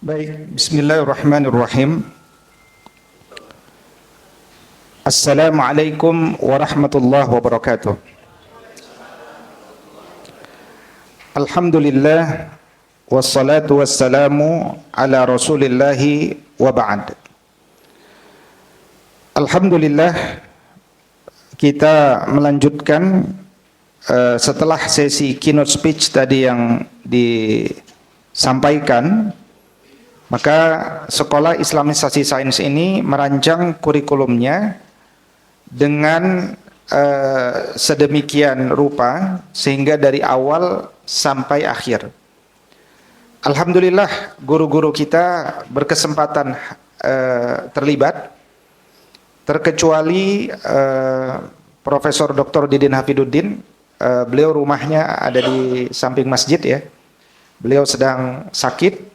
Baik, bismillahirrahmanirrahim. Assalamualaikum warahmatullahi wabarakatuh. Alhamdulillah, wassalatu wassalamu ala rasulillahi wa ba'd. Alhamdulillah, kita melanjutkan setelah sesi keynote speech tadi yang disampaikan. Maka Sekolah Islamisasi Sains ini merancang kurikulumnya dengan sedemikian rupa sehingga dari awal sampai akhir. Alhamdulillah, guru-guru kita berkesempatan terlibat, terkecuali Profesor Dr. Didin Hafiduddin. Beliau rumahnya ada di samping masjid ya. Beliau sedang sakit.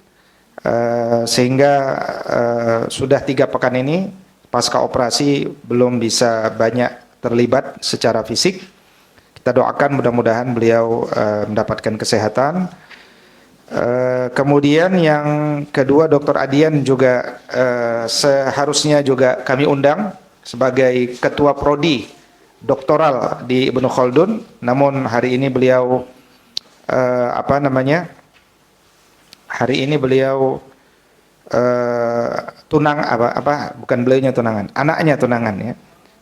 Sehingga sudah 3 pekan ini pasca operasi belum bisa banyak terlibat secara fisik. Kita doakan mudah-mudahan beliau mendapatkan kesehatan. Kemudian yang kedua, Dr. Adian juga seharusnya juga kami undang sebagai ketua prodi doktoral di Ibnu Khaldun, namun hari ini beliau hari ini beliau bukan beliaunya tunangan, anaknya tunangan ya.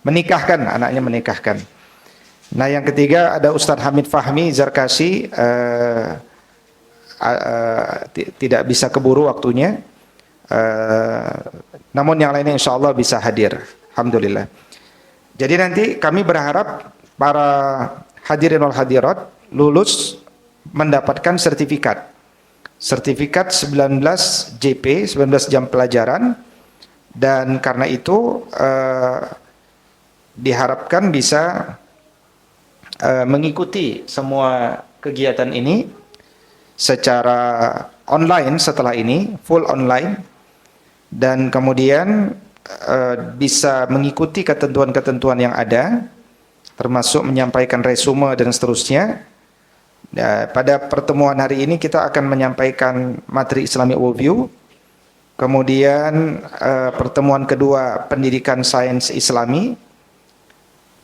Anaknya menikahkan. Nah, yang ketiga ada Ustadz Hamid Fahmi Zarkasi, tidak bisa keburu waktunya. Namun yang lainnya insya Allah bisa hadir. Alhamdulillah. Jadi nanti kami berharap para hadirin wal hadirat lulus mendapatkan sertifikat 19 JP, 19 jam pelajaran, dan karena itu diharapkan bisa mengikuti semua kegiatan ini secara online setelah ini, full online, dan kemudian bisa mengikuti ketentuan-ketentuan yang ada, termasuk menyampaikan resume dan seterusnya. Pada pertemuan hari ini kita akan menyampaikan materi Islamic Overview. Kemudian pertemuan kedua pendidikan sains Islami.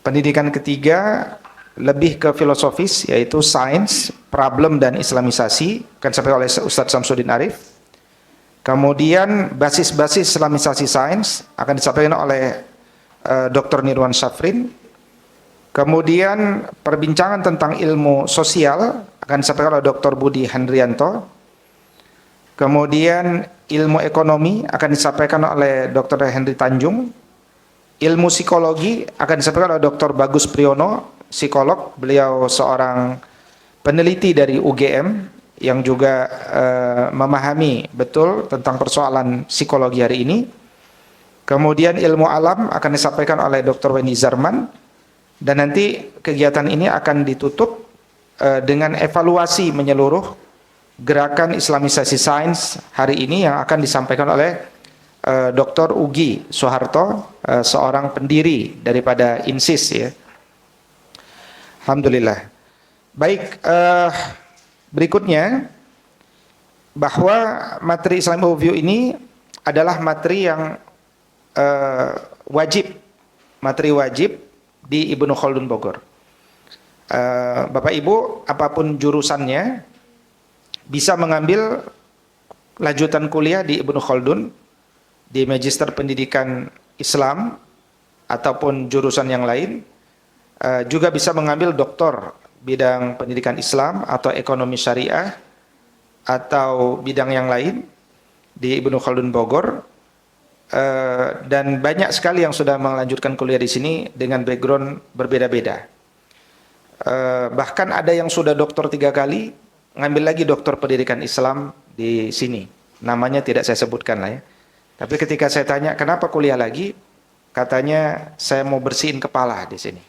Pendidikan ketiga lebih ke filosofis, yaitu sains, problem dan islamisasi, akan disampaikan oleh Ustadz Samsudin Arif. Kemudian basis-basis islamisasi sains akan disampaikan oleh Dr. Nirwan Syafrin. Kemudian perbincangan tentang ilmu sosial akan disampaikan oleh Dr. Budi Handrianto. Kemudian ilmu ekonomi akan disampaikan oleh Dr. Henry Tanjung. Ilmu psikologi akan disampaikan oleh Dr. Bagus Priyono, psikolog. Beliau seorang peneliti dari UGM yang juga memahami betul tentang persoalan psikologi hari ini. Kemudian ilmu alam akan disampaikan oleh Dr. Wendy Zarman. Dan nanti kegiatan ini akan ditutup dengan evaluasi menyeluruh gerakan islamisasi sains hari ini yang akan disampaikan oleh Dr. Ugi Soeharto, seorang pendiri daripada INSIS ya. Alhamdulillah. Baik, berikutnya bahwa materi Islamic Overview ini adalah materi yang materi wajib di Ibnu Khaldun Bogor. Bapak Ibu, apapun jurusannya, bisa mengambil lanjutan kuliah di Ibnu Khaldun, di Magister Pendidikan Islam, ataupun jurusan yang lain. Juga bisa mengambil doktor bidang pendidikan Islam, atau ekonomi syariah, atau bidang yang lain di Ibnu Khaldun Bogor. Dan banyak sekali yang sudah melanjutkan kuliah di sini dengan background berbeda-beda. Bahkan ada yang sudah doktor 3 kali, ngambil lagi doktor pendidikan Islam di sini. Namanya tidak saya sebutkan lah ya. Tapi ketika saya tanya kenapa kuliah lagi, katanya saya mau bersihin kepala di sini.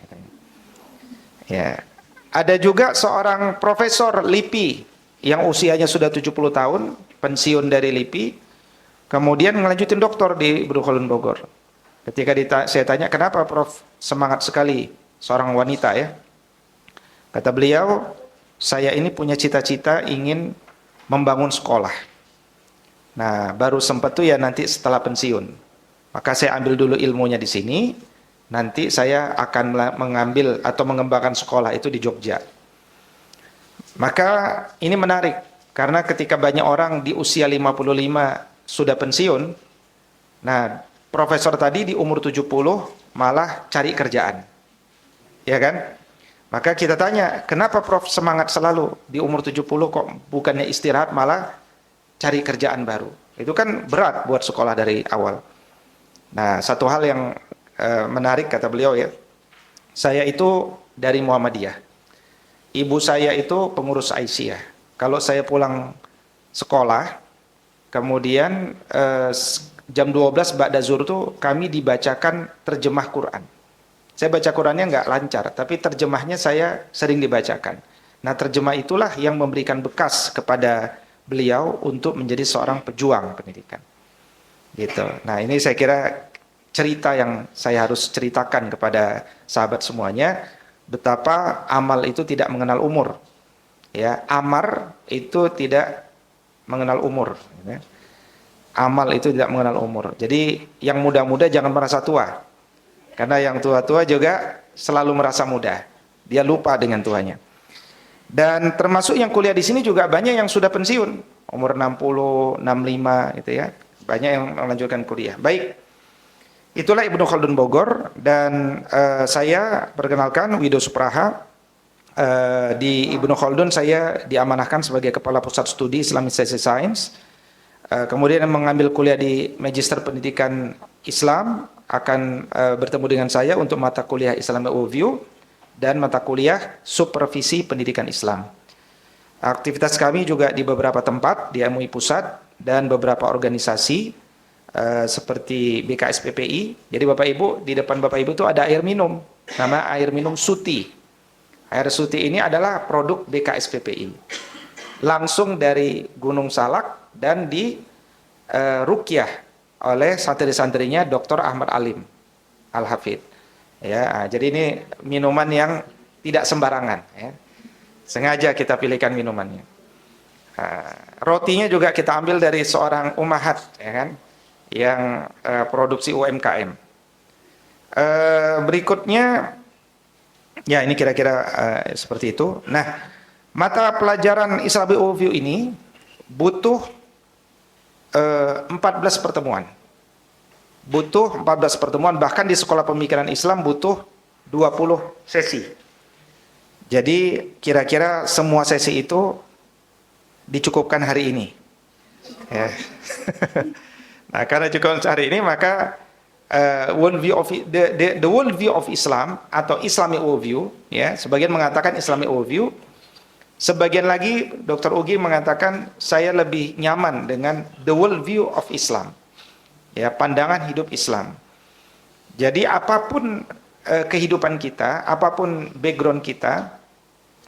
Ya, ada juga seorang profesor LIPI yang usianya sudah 70 tahun, pensiun dari LIPI. Kemudian ngelanjutin doktor di Ibnu Khaldun Bogor. Ketika saya tanya, kenapa Prof semangat sekali, seorang wanita ya? Kata beliau, saya ini punya cita-cita ingin membangun sekolah. Nah, baru sempat tuh ya nanti setelah pensiun. Maka saya ambil dulu ilmunya di sini, nanti saya akan mengambil atau mengembangkan sekolah itu di Jogja. Maka ini menarik, karena ketika banyak orang di usia 55 sudah pensiun, nah profesor tadi di umur 70 malah cari kerjaan. Ya kan? Maka kita tanya, kenapa Prof semangat selalu di umur 70 kok bukannya istirahat malah cari kerjaan baru? Itu kan berat buat sekolah dari awal. Nah, satu hal yang menarik kata beliau ya, saya itu dari Muhammadiyah. Ibu saya itu pengurus Aisyah. Kalau saya pulang sekolah, kemudian jam 12 ba'da zuhur itu kami dibacakan terjemah Quran. Saya baca Qurannya nggak lancar, tapi terjemahnya saya sering dibacakan. Nah, terjemah itulah yang memberikan bekas kepada beliau untuk menjadi seorang pejuang pendidikan. Gitu. Nah, ini saya kira cerita yang saya harus ceritakan kepada sahabat semuanya, betapa amal itu tidak mengenal umur. Ya, amar itu tidak mengenal umur. Ya. Amal itu tidak mengenal umur. Jadi yang muda-muda jangan merasa tua. Karena yang tua-tua juga selalu merasa muda. Dia lupa dengan tuanya. Dan termasuk yang kuliah di sini juga banyak yang sudah pensiun, umur 60, 65 gitu ya. Banyak yang melanjutkan kuliah. Baik. Itulah Ibnu Khaldun Bogor, dan saya perkenalkan Wido Supraha. Di Ibnu Khaldun saya diamanahkan sebagai Kepala Pusat Studi Islamic Science. Kemudian mengambil kuliah di Magister Pendidikan Islam, akan bertemu dengan saya untuk mata kuliah Islamic Overview dan mata kuliah Supervisi Pendidikan Islam. Aktivitas kami juga di beberapa tempat di MUI Pusat dan beberapa organisasi seperti BKSPPI. Jadi Bapak Ibu, di depan Bapak Ibu itu ada air minum, nama air minum Suti. Air Suti ini adalah produk BKSPPI. Langsung dari Gunung Salak dan di ruqyah oleh santri-santrinya Dr. Ahmad Alim Al-Hafidh. Ya, jadi ini minuman yang tidak sembarangan. Ya. Sengaja kita pilihkan minumannya. Rotinya juga kita ambil dari seorang umahat, ya kan, yang produksi UMKM. Berikutnya, ya ini kira-kira seperti itu. Nah, mata pelajaran Islamic Overview ini butuh 14 pertemuan. Butuh 14 pertemuan, bahkan di Sekolah Pemikiran Islam butuh 20 sesi. Jadi kira-kira semua sesi itu dicukupkan hari ini. Ya. Nah, karena cukup hari ini, maka world view of the world view of Islam atau Islamic Overview, ya, sebagian mengatakan Islamic Overview. Sebagian lagi Dr. Ugi mengatakan saya lebih nyaman dengan the world view of Islam. Ya, pandangan hidup Islam. Jadi apapun kehidupan kita, apapun background kita,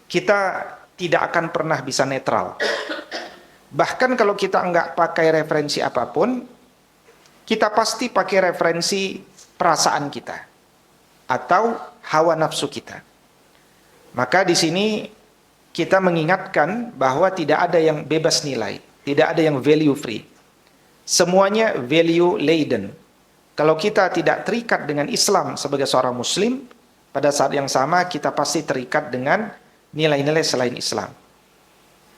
kita tidak akan pernah bisa netral. Bahkan kalau kita enggak pakai referensi apapun, kita pasti pakai referensi perasaan kita atau hawa nafsu kita. Maka di sini kita mengingatkan bahwa tidak ada yang bebas nilai, tidak ada yang value free. Semuanya value laden. Kalau kita tidak terikat dengan Islam sebagai seorang muslim, pada saat yang sama kita pasti terikat dengan nilai-nilai selain Islam.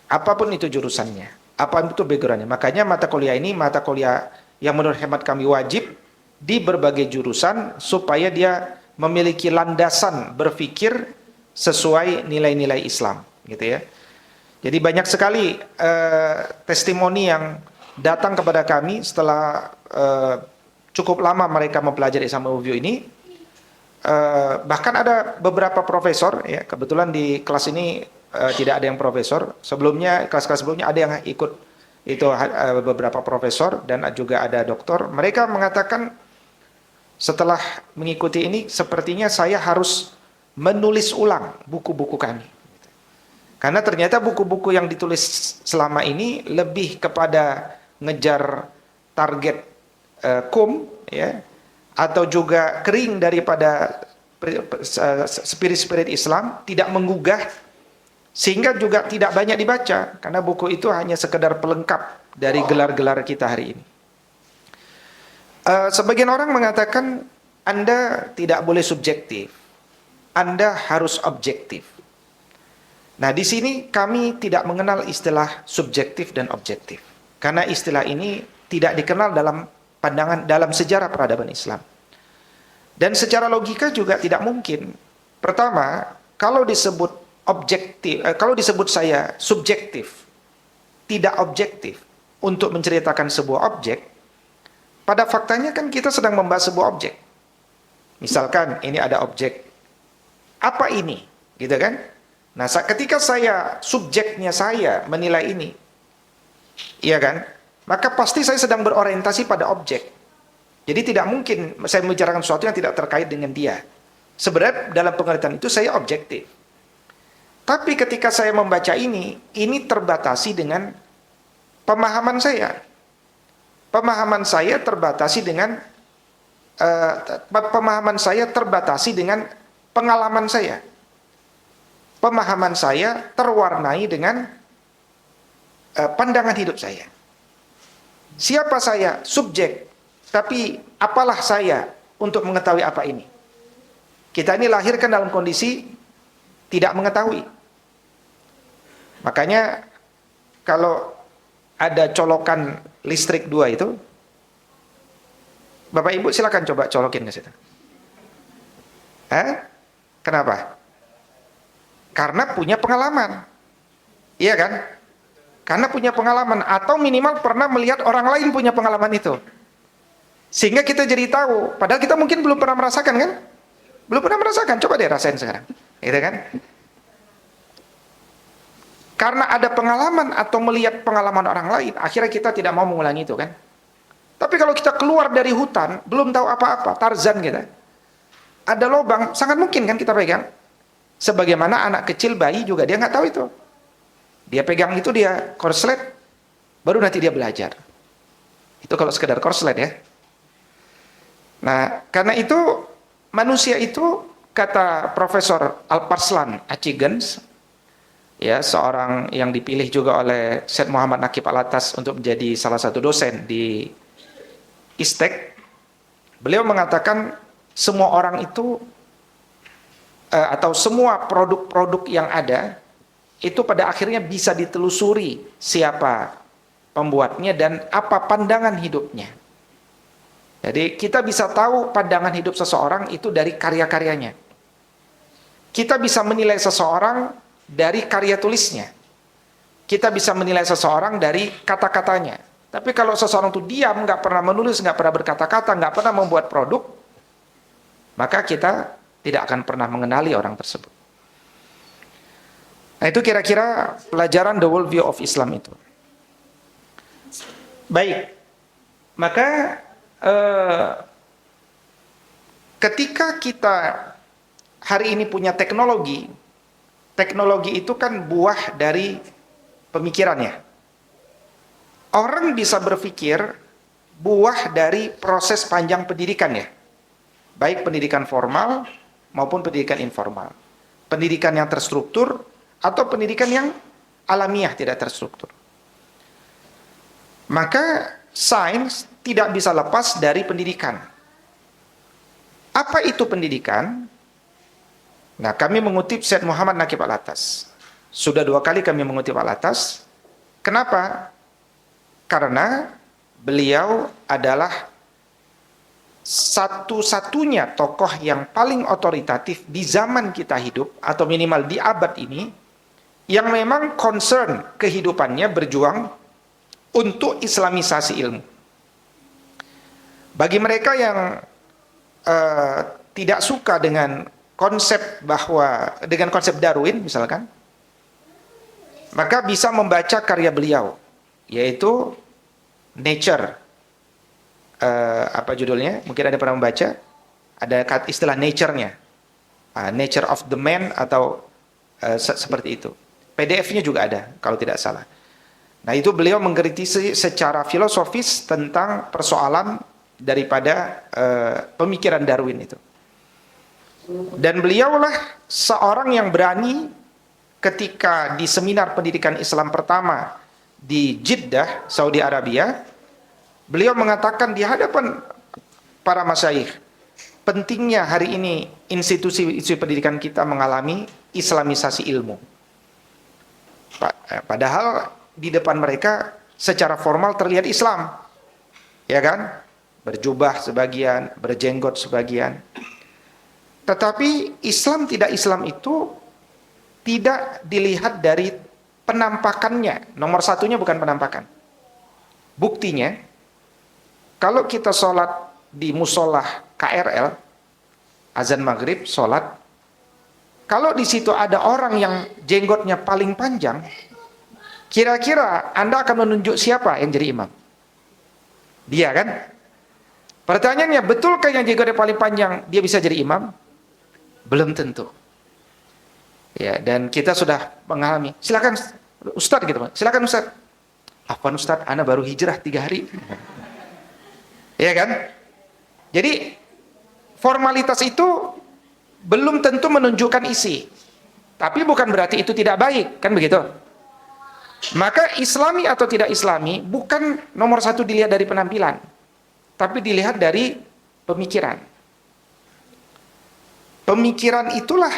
Apapun itu jurusannya, apapun itu backgroundnya. Makanya mata kuliah ini mata kuliah yang menurut hemat kami wajib di berbagai jurusan supaya dia memiliki landasan berpikir sesuai nilai-nilai Islam. Gitu ya. Jadi banyak sekali testimoni yang datang kepada kami setelah cukup lama mereka mempelajari Islamic Overview ini. Bahkan ada beberapa profesor, ya, kebetulan di kelas ini tidak ada yang profesor. Sebelumnya kelas-kelas sebelumnya ada yang ikut itu beberapa profesor dan juga ada doktor. Mereka mengatakan setelah mengikuti ini sepertinya saya harus menulis ulang buku-buku kami. Karena ternyata buku-buku yang ditulis selama ini lebih kepada ngejar target ya, atau juga kering daripada spirit-spirit Islam, tidak menggugah Sehingga juga tidak banyak dibaca, karena buku itu hanya sekedar pelengkap dari gelar-gelar kita hari ini. Sebagian orang mengatakan Anda tidak boleh subjektif, Anda harus objektif. Nah, di sini kami tidak mengenal istilah subjektif dan objektif, karena istilah ini tidak dikenal dalam pandangan dalam sejarah peradaban Islam. Dan secara logika juga tidak mungkin. Pertama, kalau disebut objektif, kalau disebut saya subjektif, tidak objektif untuk menceritakan sebuah objek, pada faktanya kan kita sedang membahas sebuah objek. Misalkan ini ada objek, apa ini? Gitu kan? Nah, ketika saya, subjeknya saya menilai ini, iya kan? Maka pasti saya sedang berorientasi pada objek. Jadi tidak mungkin saya membicarakan sesuatu yang tidak terkait dengan dia. Sebenarnya dalam pengertian itu saya objektif. Tapi ketika saya membaca ini terbatasi dengan pemahaman saya. Pemahaman saya terbatasi dengan pengalaman saya. Pemahaman saya terwarnai dengan pandangan hidup saya. Siapa saya? Subjek. Tapi apalah saya untuk mengetahui apa ini? Kita ini lahirkan dalam kondisi tidak mengetahui. Makanya kalau ada colokan listrik 2 itu, Bapak Ibu silakan coba colokin ke situ. Kenapa? Karena punya pengalaman. Iya kan? Karena punya pengalaman, atau minimal pernah melihat orang lain punya pengalaman itu. Sehingga kita jadi tahu, padahal kita mungkin belum pernah merasakan kan? Belum pernah merasakan, coba deh rasain sekarang. Gitu kan? Karena ada pengalaman atau melihat pengalaman orang lain, akhirnya kita tidak mau mengulangi itu kan? Tapi kalau kita keluar dari hutan, belum tahu apa-apa, Tarzan kita. Ada lubang, sangat mungkin kan kita pegang. Sebagaimana anak kecil, bayi juga dia nggak tahu itu. Dia pegang itu, dia korslet, baru nanti dia belajar. Itu kalau sekedar korslet ya. Nah, karena itu manusia itu, kata Profesor Alparslan Achigens, ya, seorang yang dipilih juga oleh Syed Muhammad Naqib Alatas untuk menjadi salah satu dosen di ISTEC, beliau mengatakan semua orang itu atau semua produk-produk yang ada itu pada akhirnya bisa ditelusuri siapa pembuatnya dan apa pandangan hidupnya. Jadi kita bisa tahu pandangan hidup seseorang itu dari karya-karyanya. Kita bisa menilai seseorang dari karya tulisnya. Kita bisa menilai seseorang dari kata-katanya. Tapi kalau seseorang itu diam, nggak pernah menulis, nggak pernah berkata-kata, nggak pernah membuat produk, maka kita tidak akan pernah mengenali orang tersebut. Nah, itu kira-kira pelajaran the world view of Islam itu. Baik, maka ketika kita hari ini punya teknologi, teknologi itu kan buah dari pemikirannya. Orang bisa berpikir buah dari proses panjang pendidikan ya, baik pendidikan formal maupun pendidikan informal, pendidikan yang terstruktur atau pendidikan yang alamiah tidak terstruktur. Maka sains tidak bisa lepas dari pendidikan. Apa itu pendidikan? Nah, kami mengutip Syed Muhammad Naqib Alatas. Sudah 2 kali kami mengutip Alatas. Kenapa? Karena beliau adalah satu-satunya tokoh yang paling otoritatif di zaman kita hidup, atau minimal di abad ini, yang memang concern kehidupannya berjuang untuk islamisasi ilmu. Bagi mereka yang tidak suka dengan konsep dengan konsep Darwin misalkan, maka bisa membaca karya beliau, yaitu Nature. Apa judulnya? Mungkin ada pernah membaca. Ada istilah nature-nya, Nature of the Man atau seperti itu. PDF-nya juga ada kalau tidak salah. Nah, itu beliau mengkritisi secara filosofis tentang persoalan daripada pemikiran Darwin itu. Dan beliaulah seorang yang berani ketika di seminar pendidikan Islam pertama di Jeddah, Saudi Arabia, beliau mengatakan di hadapan para masyayikh, pentingnya hari ini institusi pendidikan kita mengalami islamisasi ilmu. Padahal di depan mereka secara formal terlihat Islam, ya kan? Berjubah sebagian, berjenggot sebagian. Tetapi Islam tidak Islam itu tidak dilihat dari penampakannya. Nomor satunya bukan penampakan. Buktinya, kalau kita sholat di musolah KRL, azan maghrib, sholat, kalau di situ ada orang yang jenggotnya paling panjang, kira-kira Anda akan menunjuk siapa yang jadi imam? Dia kan? Pertanyaannya, betulkah yang jenggotnya paling panjang dia bisa jadi imam? Belum tentu. Ya, dan kita sudah mengalami. Silakan Ustadz gitu, silakan Ustadz. Apa Ustadz? Ana baru hijrah 3 hari. Ya kan? Jadi formalitas itu belum tentu menunjukkan isi. Tapi bukan berarti itu tidak baik, kan begitu? Maka Islami atau tidak Islami bukan nomor satu dilihat dari penampilan, tapi dilihat dari pemikiran. Pemikiran itulah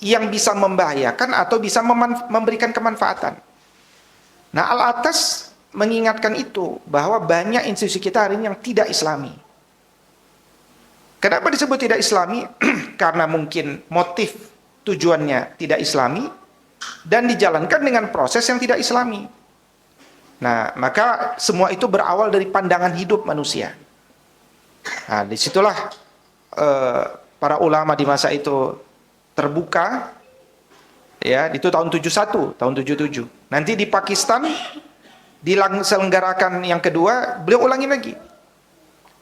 yang bisa membahayakan atau bisa memberikan kemanfaatan. Nah, Al-Atas mengingatkan itu, bahwa banyak institusi kita hari ini yang tidak Islami. Kenapa disebut tidak Islami? Karena mungkin motif tujuannya tidak Islami dan dijalankan dengan proses yang tidak Islami. Nah, maka semua itu berawal dari pandangan hidup manusia. Nah, disitulah para ulama di masa itu terbuka, ya, itu tahun 71, tahun 77. Nanti di Pakistan diselenggarakan yang kedua, beliau ulangi lagi.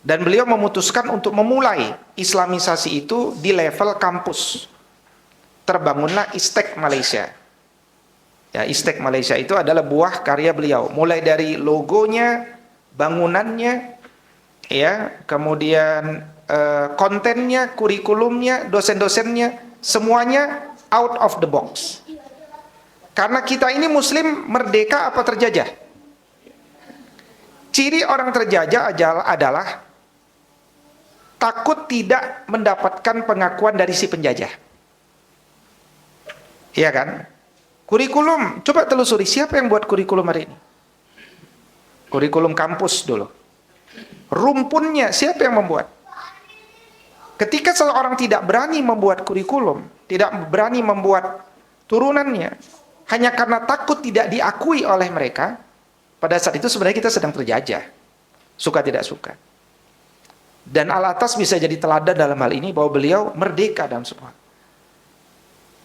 Dan beliau memutuskan untuk memulai islamisasi itu di level kampus. Terbangunlah ISTEK Malaysia. Ya, ISTEK Malaysia itu adalah buah karya beliau. Mulai dari logonya, bangunannya, ya, kemudian kontennya, kurikulumnya, dosen-dosennya, semuanya out of the box. Karena kita ini muslim merdeka apa terjajah? Ciri orang terjajah adalah takut tidak mendapatkan pengakuan dari si penjajah. Iya kan? Kurikulum, coba telusuri siapa yang buat kurikulum hari ini? Kurikulum kampus dulu. Rumpunnya siapa yang membuat? Ketika seseorang tidak berani membuat kurikulum, tidak berani membuat turunannya, hanya karena takut tidak diakui oleh mereka, pada saat itu sebenarnya kita sedang terjajah, suka tidak suka. Dan Al-Atas bisa jadi teladan dalam hal ini, bahwa beliau merdeka dalam semua.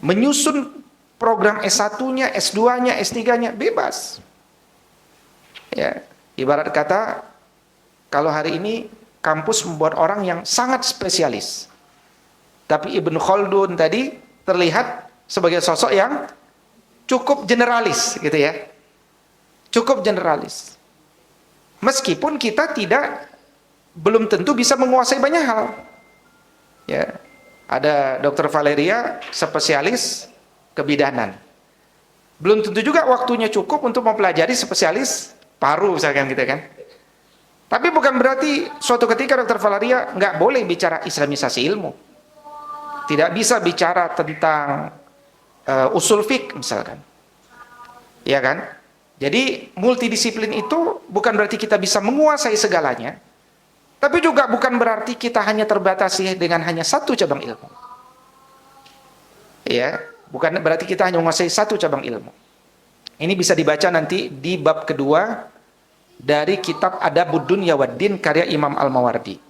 Menyusun program S1-nya, S2-nya, S3-nya, bebas. Ya, ibarat kata, kalau hari ini kampus membuat orang yang sangat spesialis. Tapi Ibnu Khaldun tadi terlihat sebagai sosok yang cukup generalis, gitu ya. Cukup generalis. Meskipun kita belum tentu bisa menguasai banyak hal. Ya. Ada Dr. Valeria, spesialis kebidanan. Belum tentu juga waktunya cukup untuk mempelajari spesialis paru, misalkan gitu kan. Tapi bukan berarti suatu ketika Dr. Valeria nggak boleh bicara islamisasi ilmu. Tidak bisa bicara tentang usul fiqh misalkan. Ya kan? Jadi multidisiplin itu bukan berarti kita bisa menguasai segalanya. Tapi juga bukan berarti kita hanya terbatasi dengan hanya satu cabang ilmu. Ya, bukan berarti kita hanya menguasai satu cabang ilmu. Ini bisa dibaca nanti di bab kedua dari kitab Adabud Dunya Waddin karya Imam Al-Mawardi.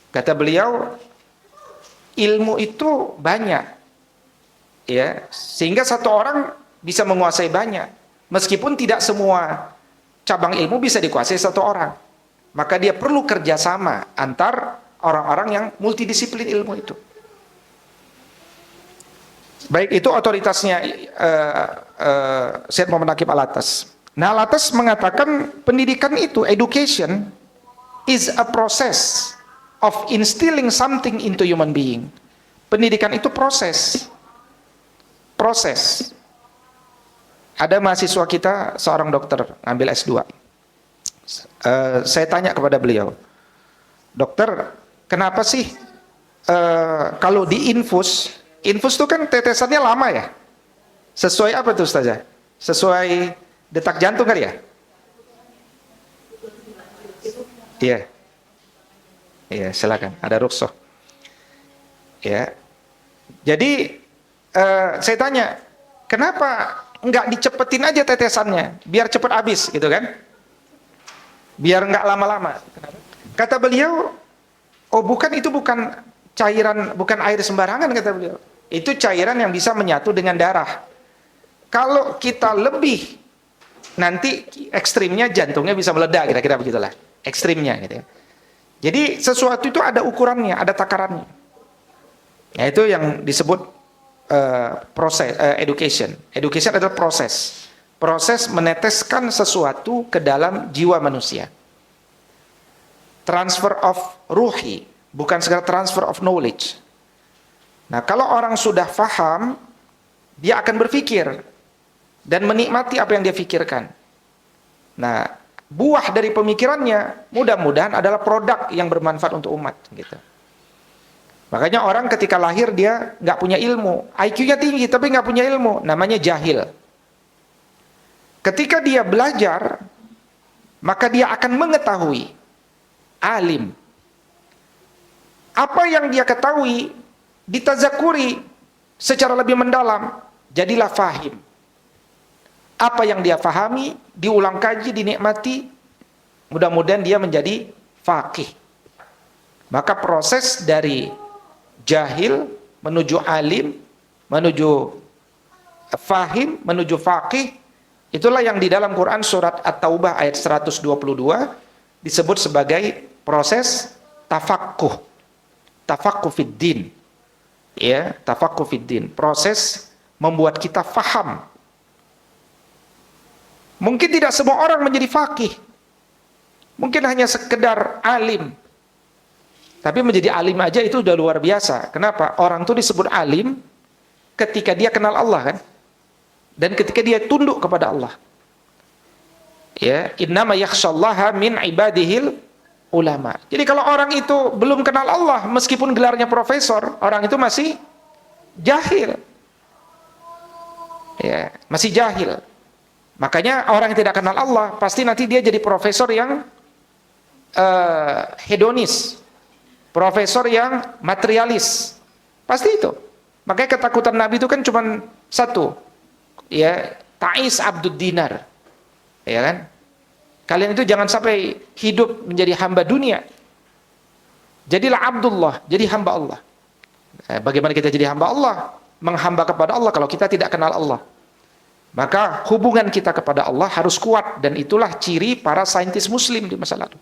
Kata beliau, ilmu itu banyak, ya, sehingga satu orang bisa menguasai banyak, meskipun tidak semua cabang ilmu bisa dikuasai satu orang. Maka dia perlu kerjasama antar orang-orang yang multidisiplin ilmu itu. Baik, itu otoritasnya Syed Muhammad Naqib Al-Atas. Nah, Al-Atas mengatakan pendidikan itu, education is a process of instilling something into human being. Pendidikan itu proses. proses. Ada mahasiswa kita, seorang dokter, ngambil S2. Saya tanya kepada beliau, dokter, kenapa sih kalau di infus itu kan tetesannya lama ya? Sesuai apa tuh Ustazah? Sesuai detak jantung kali ya? Iya. Iya, silakan. Ada rukhsah. Ya. Jadi saya tanya, kenapa enggak dicepetin aja tetesannya biar cepat habis gitu kan? Biar enggak lama-lama. Kata beliau, oh itu bukan cairan, bukan air sembarangan kata beliau. Itu cairan yang bisa menyatu dengan darah. Kalau kita lebih, nanti ekstrimnya jantungnya bisa meledak, kira-kira begitulah. Ekstrimnya gitu ya. Jadi sesuatu itu ada ukurannya, ada takarannya. Nah, itu yang disebut proses education. Education adalah proses. Proses meneteskan sesuatu ke dalam jiwa manusia. Transfer of ruhi, bukan sekedar transfer of knowledge. Nah, kalau orang sudah faham, dia akan berpikir dan menikmati apa yang dia pikirkan. Nah, buah dari pemikirannya mudah-mudahan adalah produk yang bermanfaat untuk umat gitu. Makanya orang ketika lahir dia nggak punya ilmu, IQ-nya tinggi tapi nggak punya ilmu, namanya jahil. Ketika dia belajar, maka dia akan mengetahui, alim. Apa yang dia ketahui ditazakuri secara lebih mendalam, jadilah fahim. Apa yang dia fahami, diulang kaji, dinikmati, mudah-mudahan dia menjadi faqih. Maka proses dari jahil menuju alim, menuju fahim, menuju faqih, itulah yang di dalam Quran surat At-Taubah ayat 122 disebut sebagai proses tafaqquh. Tafaqquh fid din. Ya, tafaqquh fid din. Proses membuat kita faham. Mungkin tidak semua orang menjadi faqih. Mungkin hanya sekedar alim. Tapi menjadi alim aja itu udah luar biasa. Kenapa? Orang itu disebut alim ketika dia kenal Allah kan? Dan ketika dia tunduk kepada Allah. Ya, innama yakhshallaha min ibadihil ulama. Jadi kalau orang itu belum kenal Allah, meskipun gelarnya profesor, orang itu masih jahil. Ya, masih jahil. Makanya orang yang tidak kenal Allah, pasti nanti dia jadi profesor yang hedonis. Profesor yang materialis. Pasti itu. Makanya ketakutan Nabi itu kan cuma satu. Ya, ta'is abdud dinar. Ya kan? Kalian itu jangan sampai hidup menjadi hamba dunia. Jadilah Abdullah, jadi hamba Allah. Bagaimana kita jadi hamba Allah? Menghamba kepada Allah kalau kita tidak kenal Allah. Maka hubungan kita kepada Allah harus kuat, dan itulah ciri para saintis muslim di masa lalu.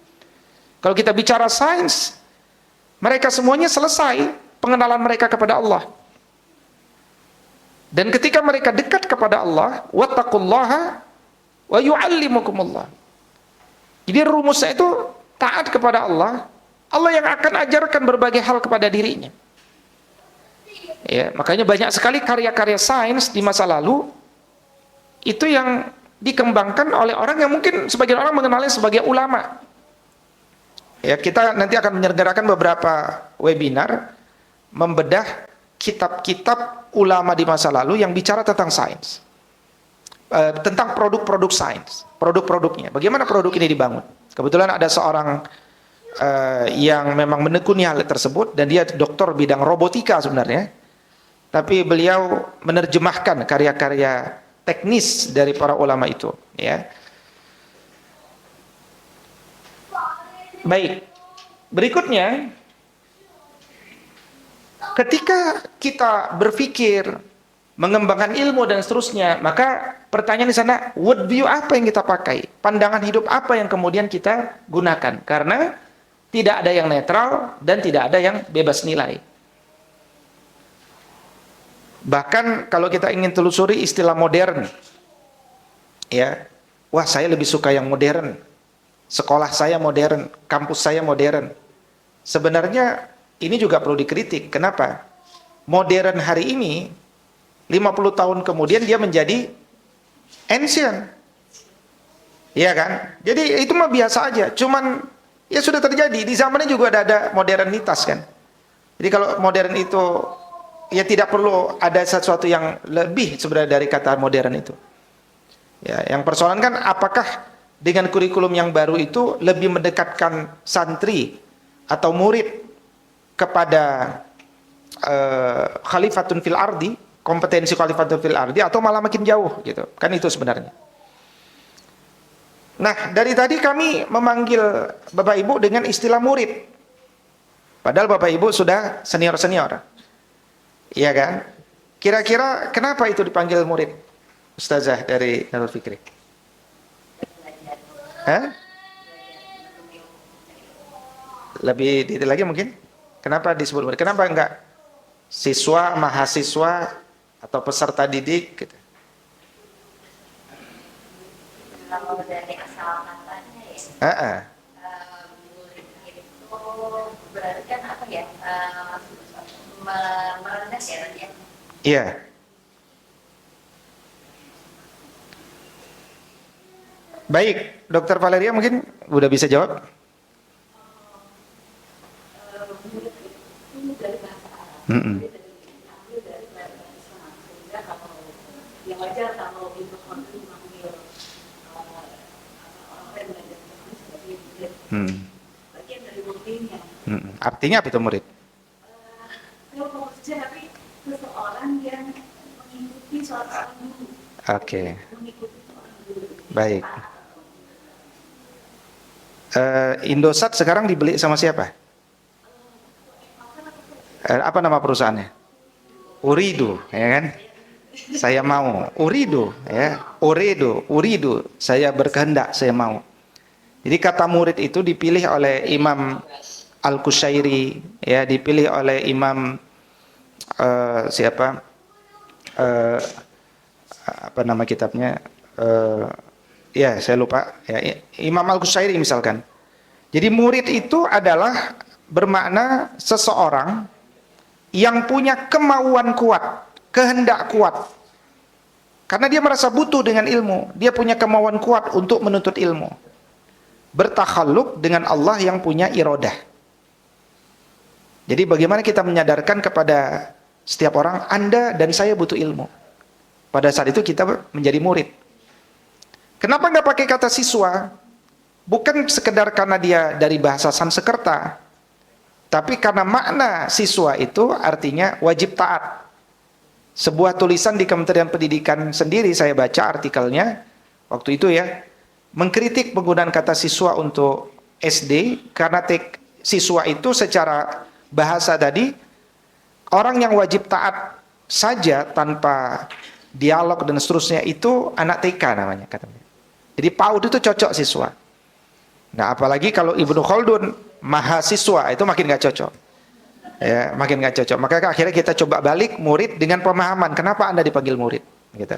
Kalau kita bicara sains, mereka semuanya selesai pengenalan mereka kepada Allah. Dan ketika mereka dekat kepada Allah, wattaqullaha wa yu'allimukumullah. Jadi rumusnya itu taat kepada Allah, Allah yang akan ajarkan berbagai hal kepada dirinya. Ya, makanya banyak sekali karya-karya sains di masa lalu itu yang dikembangkan oleh orang yang mungkin sebagian orang mengenalnya sebagai ulama. Ya, kita nanti akan menyelenggarakan beberapa webinar membedah kitab-kitab ulama di masa lalu yang bicara tentang sains, tentang produk-produk sains, produk-produknya. Bagaimana produk ini dibangun? Kebetulan ada seorang yang memang menekuni hal tersebut, dan dia doktor bidang robotika sebenarnya, tapi beliau menerjemahkan karya-karya teknis dari para ulama itu. Ya. Baik, berikutnya, ketika kita berpikir mengembangkan ilmu dan seterusnya, maka pertanyaan di sana, worldview apa yang kita pakai? Pandangan hidup apa yang kemudian kita gunakan? Karena tidak ada yang netral dan tidak ada yang bebas nilai. Bahkan kalau kita ingin telusuri istilah modern, ya, wah saya lebih suka yang modern. Sekolah saya modern, kampus saya modern. Sebenarnya ini juga perlu dikritik. Kenapa? Modern hari ini 50 tahun kemudian dia menjadi ancient. Iya kan? Jadi itu mah biasa aja. Cuman ya sudah terjadi. Di zamannya juga ada modernitas kan. Jadi kalau modern itu ya tidak perlu ada sesuatu yang lebih sebenarnya dari kata modern itu. Ya, yang persoalan kan apakah dengan kurikulum yang baru itu lebih mendekatkan santri atau murid kepada khalifatun fil ardi, kompetensi khalifatun fil ardi, atau malah makin jauh gitu. Kan itu sebenarnya. Nah, dari tadi kami memanggil Bapak Ibu dengan istilah murid. Padahal Bapak Ibu sudah senior-senior. Iya kan? Kira-kira kenapa itu dipanggil murid? Ustazah dari Darul Fikri. Hah? Lebih detail lagi mungkin? Kenapa disebut murid? Kenapa enggak siswa, mahasiswa, atau peserta didik gitu? Kalau dari asal katanya ya, murid itu berarti kan apa ya, merendah ya tadi ya. Iya. Baik, Dokter Valeria mungkin udah bisa jawab. Murid itu dari bahasa Arab. Mm-mm. Ambil dari bahasa Islam. Sehingga kalau yang wajar kalau Ibnu Khaldun memanggil orang yang belajar Islam sebagai murid. Bagian dari muridnya. Artinya apa itu murid? Kalau fokusnya tapi seseorang yang mengikuti seorang guru. Oke, Mengikuti seorang guru. baik. Indosat sekarang dibeli sama siapa? Apa nama perusahaannya? Uridu, ya kan? Saya mau. Uridu, ya. Uridu. Saya berkehendak, saya mau. Jadi kata murid itu dipilih oleh Imam Al-Qushairi, ya, dipilih oleh Imam siapa? Apa nama kitabnya? Ya, saya lupa. Ya, Imam Al-Qushairi misalkan. Jadi murid itu adalah bermakna seseorang yang punya kemauan kuat, kehendak kuat. Karena dia merasa butuh dengan ilmu, dia punya kemauan kuat untuk menuntut ilmu. Bertakhalluk dengan Allah yang punya iradah. Jadi bagaimana kita menyadarkan kepada setiap orang, Anda dan saya butuh ilmu. Pada saat itu kita menjadi murid. Kenapa nggak pakai kata siswa? Bukan sekedar karena dia dari bahasa Sanskerta, tapi karena makna siswa itu artinya wajib taat. Sebuah tulisan di Kementerian Pendidikan sendiri, saya baca artikelnya waktu itu ya, mengkritik penggunaan kata siswa untuk SD, karena siswa itu secara bahasa tadi, orang yang wajib taat saja tanpa dialog dan seterusnya itu anak TK namanya katanya. Jadi PAUD itu cocok siswa. Nah, apalagi kalau Ibnu Khaldun mahasiswa, itu makin nggak cocok. Ya, makin nggak cocok. Maka akhirnya kita coba balik murid dengan pemahaman. Kenapa Anda dipanggil murid? Gitu.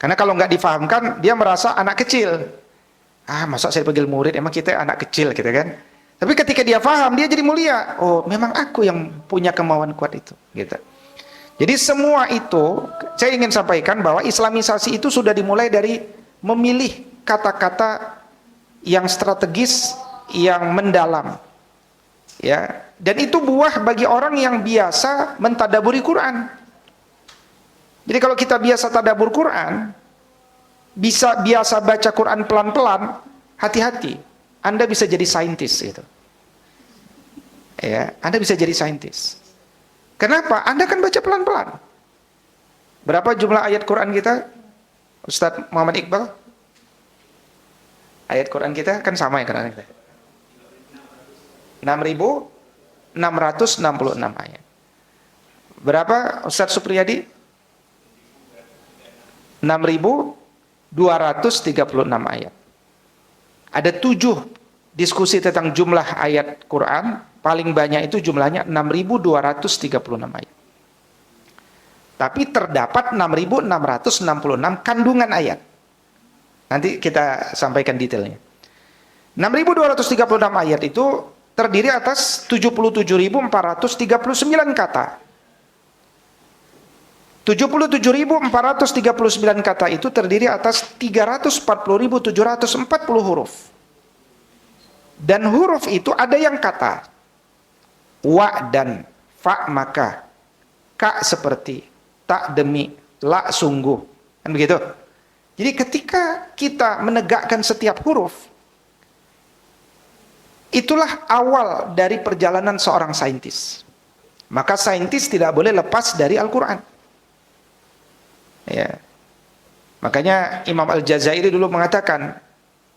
Karena kalau nggak difahamkan, dia merasa anak kecil. Masa saya dipanggil murid? Emang kita anak kecil, gitu kan? Tapi ketika dia paham, dia jadi mulia. Oh, memang aku yang punya kemauan kuat itu. Gitu. Jadi semua itu, saya ingin sampaikan bahwa Islamisasi itu sudah dimulai dari memilih kata-kata yang strategis, yang mendalam, ya. Dan itu buah bagi orang yang biasa mentadaburi Quran. Jadi kalau kita biasa tadabur Quran, biasa baca Quran pelan-pelan, hati-hati, Anda bisa jadi saintis gitu. Ya, Anda bisa jadi saintis. Kenapa? Anda kan baca pelan-pelan. Berapa jumlah ayat Quran kita, Ustadz Muhammad Iqbal? Ayat Quran kita kan sama ya Quran kita. 6.666 ayat. Berapa Ustadz Supriyadi? 6.236 ayat. Ada 7 diskusi tentang jumlah ayat Quran, paling banyak itu jumlahnya 6.236 ayat. Tapi terdapat 6.666 kandungan ayat. Nanti kita sampaikan detailnya. 6.236 ayat itu terdiri atas 77.439 kata. 77.439 kata itu terdiri atas 340.740 huruf. Dan huruf itu ada yang kata. Wa dan, fa maka, ka seperti, tak demi, la sungguh. Kan begitu? Jadi ketika kita menegakkan setiap huruf, itulah awal dari perjalanan seorang saintis. Maka saintis tidak boleh lepas dari Al-Quran. Ya. Makanya Imam Al-Jazairi dulu mengatakan,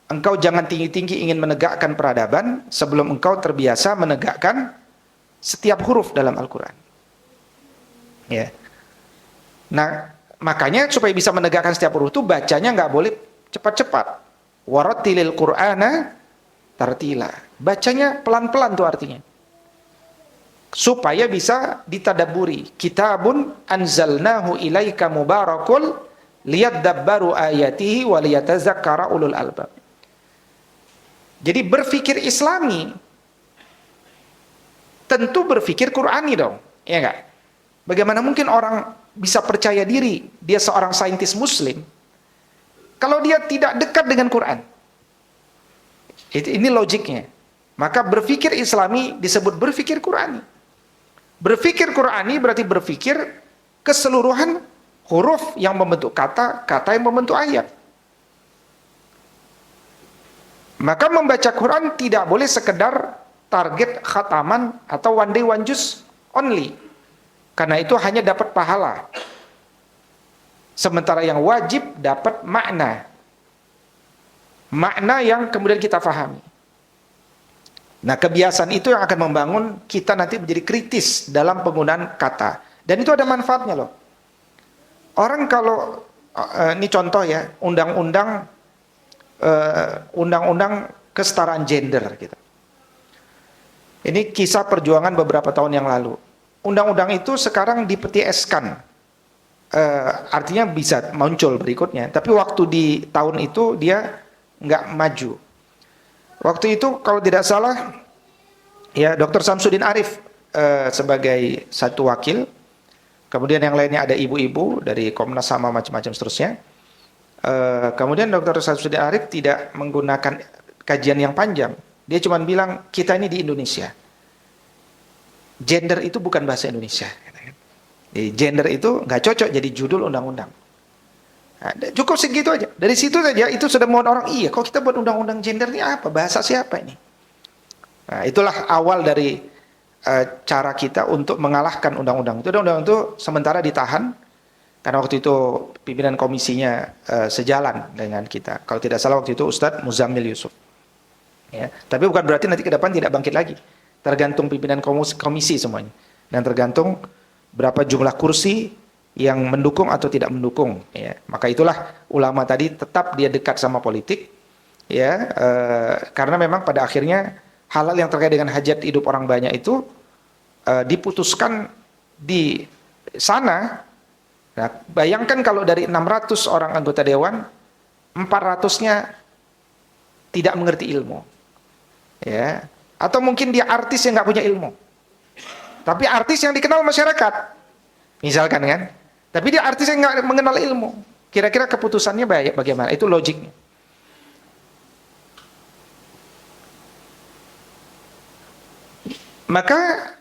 engkau jangan tinggi-tinggi ingin menegakkan peradaban sebelum engkau terbiasa menegakkan setiap huruf dalam Al-Quran. Ya. Nah, makanya supaya bisa menegakkan setiap huruf itu bacanya nggak boleh cepat-cepat. Warattilil Qur'ana tartila. Bacanya pelan-pelan tuh artinya. Supaya bisa ditadaburi. Kitabun anzalnahu ilaika mubarakul liyadabbaru ayatihi wa liyatazakkara ulul albab. Jadi berpikir Islami tentu berpikir Qur'ani dong, ya enggak? Bagaimana mungkin orang bisa percaya diri dia seorang saintis muslim kalau dia tidak dekat dengan Quran? Ini logiknya. Maka berpikir Islami disebut berpikir Qur'ani. Berpikir Qur'ani berarti berpikir keseluruhan huruf yang membentuk kata, kata yang membentuk ayat. Maka membaca Quran tidak boleh sekedar target khataman atau one day one juz only. Karena itu hanya dapat pahala. Sementara yang wajib dapat makna. Makna yang kemudian kita fahami. Nah, kebiasaan itu yang akan membangun kita nanti menjadi kritis dalam penggunaan kata. Dan itu ada manfaatnya loh. Orang kalau, ini contoh ya, undang-undang kesetaraan gender gitu. Ini kisah perjuangan beberapa tahun yang lalu. Undang-undang itu sekarang dipetieskan. Artinya bisa muncul berikutnya. Tapi waktu di tahun itu dia nggak maju. Waktu itu kalau tidak salah, ya Dr. Samsudin Arif sebagai satu wakil. Kemudian yang lainnya ada ibu-ibu dari Komnas HAM macam-macam seterusnya. Kemudian Dr. Samsudin Arif tidak menggunakan kajian yang panjang. Dia cuma bilang, kita ini di Indonesia. Gender itu bukan bahasa Indonesia. Jadi, gender itu nggak cocok jadi judul undang-undang. Nah, cukup segitu aja. Dari situ saja itu sudah membuat orang, iya kok kita buat undang-undang gender ini apa? Bahasa siapa ini? Nah, itulah awal dari cara kita untuk mengalahkan undang-undang. Itu undang-undang itu sementara ditahan, karena waktu itu pimpinan komisinya sejalan dengan kita. Kalau tidak salah waktu itu Ustadz Muzammil Yusuf. Ya, tapi bukan berarti nanti ke depan tidak bangkit lagi. Tergantung pimpinan komisi semuanya. Dan tergantung berapa jumlah kursi yang mendukung atau tidak mendukung. Ya. Maka itulah ulama tadi tetap dia dekat sama politik. Ya, karena memang pada akhirnya hal-hal yang terkait dengan hajat hidup orang banyak itu diputuskan di sana. Nah, bayangkan kalau dari 600 orang anggota dewan, 400-nya tidak mengerti ilmu. Ya, atau mungkin dia artis yang nggak punya ilmu, tapi artis yang dikenal masyarakat, misalkan kan, tapi dia artis yang nggak mengenal ilmu. Kira-kira keputusannya bagaimana? Itu logiknya. Maka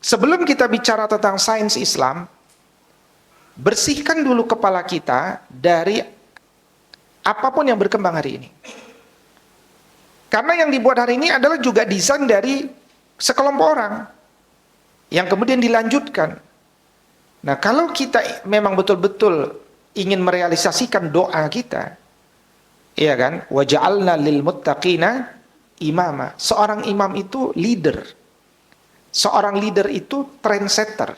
sebelum kita bicara tentang sains Islam, bersihkan dulu kepala kita dari apapun yang berkembang hari ini. Karena yang dibuat hari ini adalah juga desain dari sekelompok orang yang kemudian dilanjutkan. Nah, kalau kita memang betul-betul ingin merealisasikan doa kita, iya kan? Wa ja'alna lil muttaqina imama. Seorang imam itu leader. Seorang leader itu trendsetter.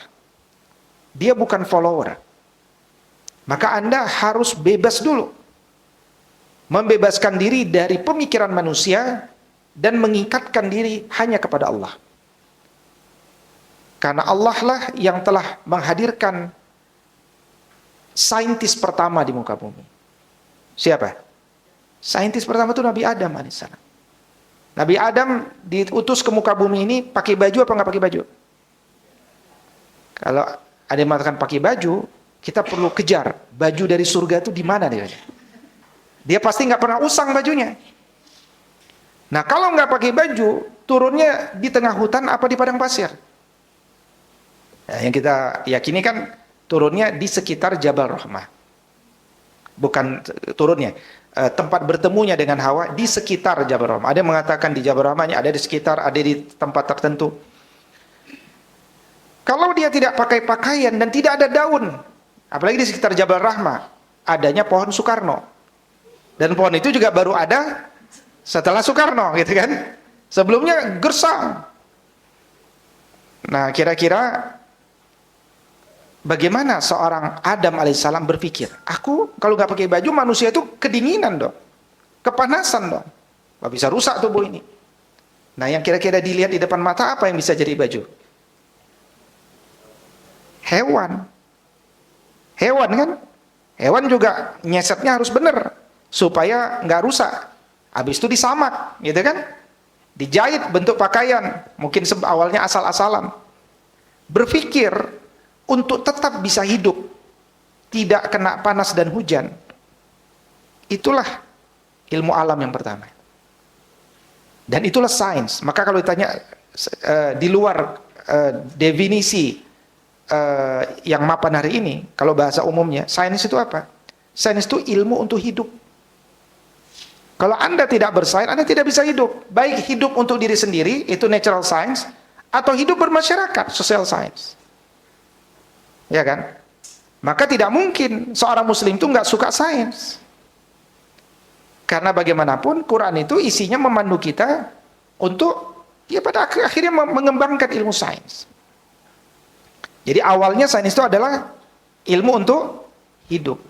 Dia bukan follower. Maka Anda harus bebas dulu. Membebaskan diri dari pemikiran manusia dan mengikatkan diri hanya kepada Allah. Karena Allah lah yang telah menghadirkan saintis pertama di muka bumi. Siapa? Saintis pertama itu Nabi Adam alaihissalam. Nabi Adam diutus ke muka bumi ini pakai baju apa nggak pakai baju? Kalau ada yang mengatakan pakai baju, kita perlu kejar baju dari surga itu di mana dia. Dia pasti nggak pernah usang bajunya. Nah kalau nggak pakai baju, turunnya di tengah hutan apa di padang pasir? Nah, yang kita yakini kan turunnya di sekitar Jabal Rahmah. Bukan turunnya, tempat bertemunya dengan Hawa di sekitar Jabal Rahmah. Ada yang mengatakan di Jabal Rahmah, ada di sekitar, ada di tempat tertentu. Kalau dia tidak pakai pakaian dan tidak ada daun, apalagi di sekitar Jabal Rahmah, adanya pohon Soekarno. Dan pohon itu juga baru ada setelah Soekarno, gitu kan? Sebelumnya gersang. Nah, kira-kira bagaimana seorang Adam alaihissalam berpikir? Aku kalau nggak pakai baju, manusia itu kedinginan dong, kepanasan dong, nggak bisa rusak tubuh ini. Nah, yang kira-kira dilihat di depan mata apa yang bisa jadi baju? Hewan. Hewan kan? Hewan juga nyesetnya harus benar supaya nggak rusak. Habis itu disamak, gitu kan? Dijahit bentuk pakaian, mungkin awalnya asal-asalan. Berpikir untuk tetap bisa hidup, tidak kena panas dan hujan. Itulah ilmu alam yang pertama. Dan itulah sains. Maka kalau ditanya di luar definisi yang mapan hari ini, kalau bahasa umumnya, sains itu apa? Sains itu ilmu untuk hidup. Kalau Anda tidak bersains, Anda tidak bisa hidup. Baik hidup untuk diri sendiri, itu natural science, atau hidup bermasyarakat, social science. Ya kan? Maka tidak mungkin seorang muslim itu nggak suka sains. Karena bagaimanapun Quran itu isinya memandu kita untuk ya pada akhirnya mengembangkan ilmu sains. Jadi awalnya sains itu adalah ilmu untuk hidup.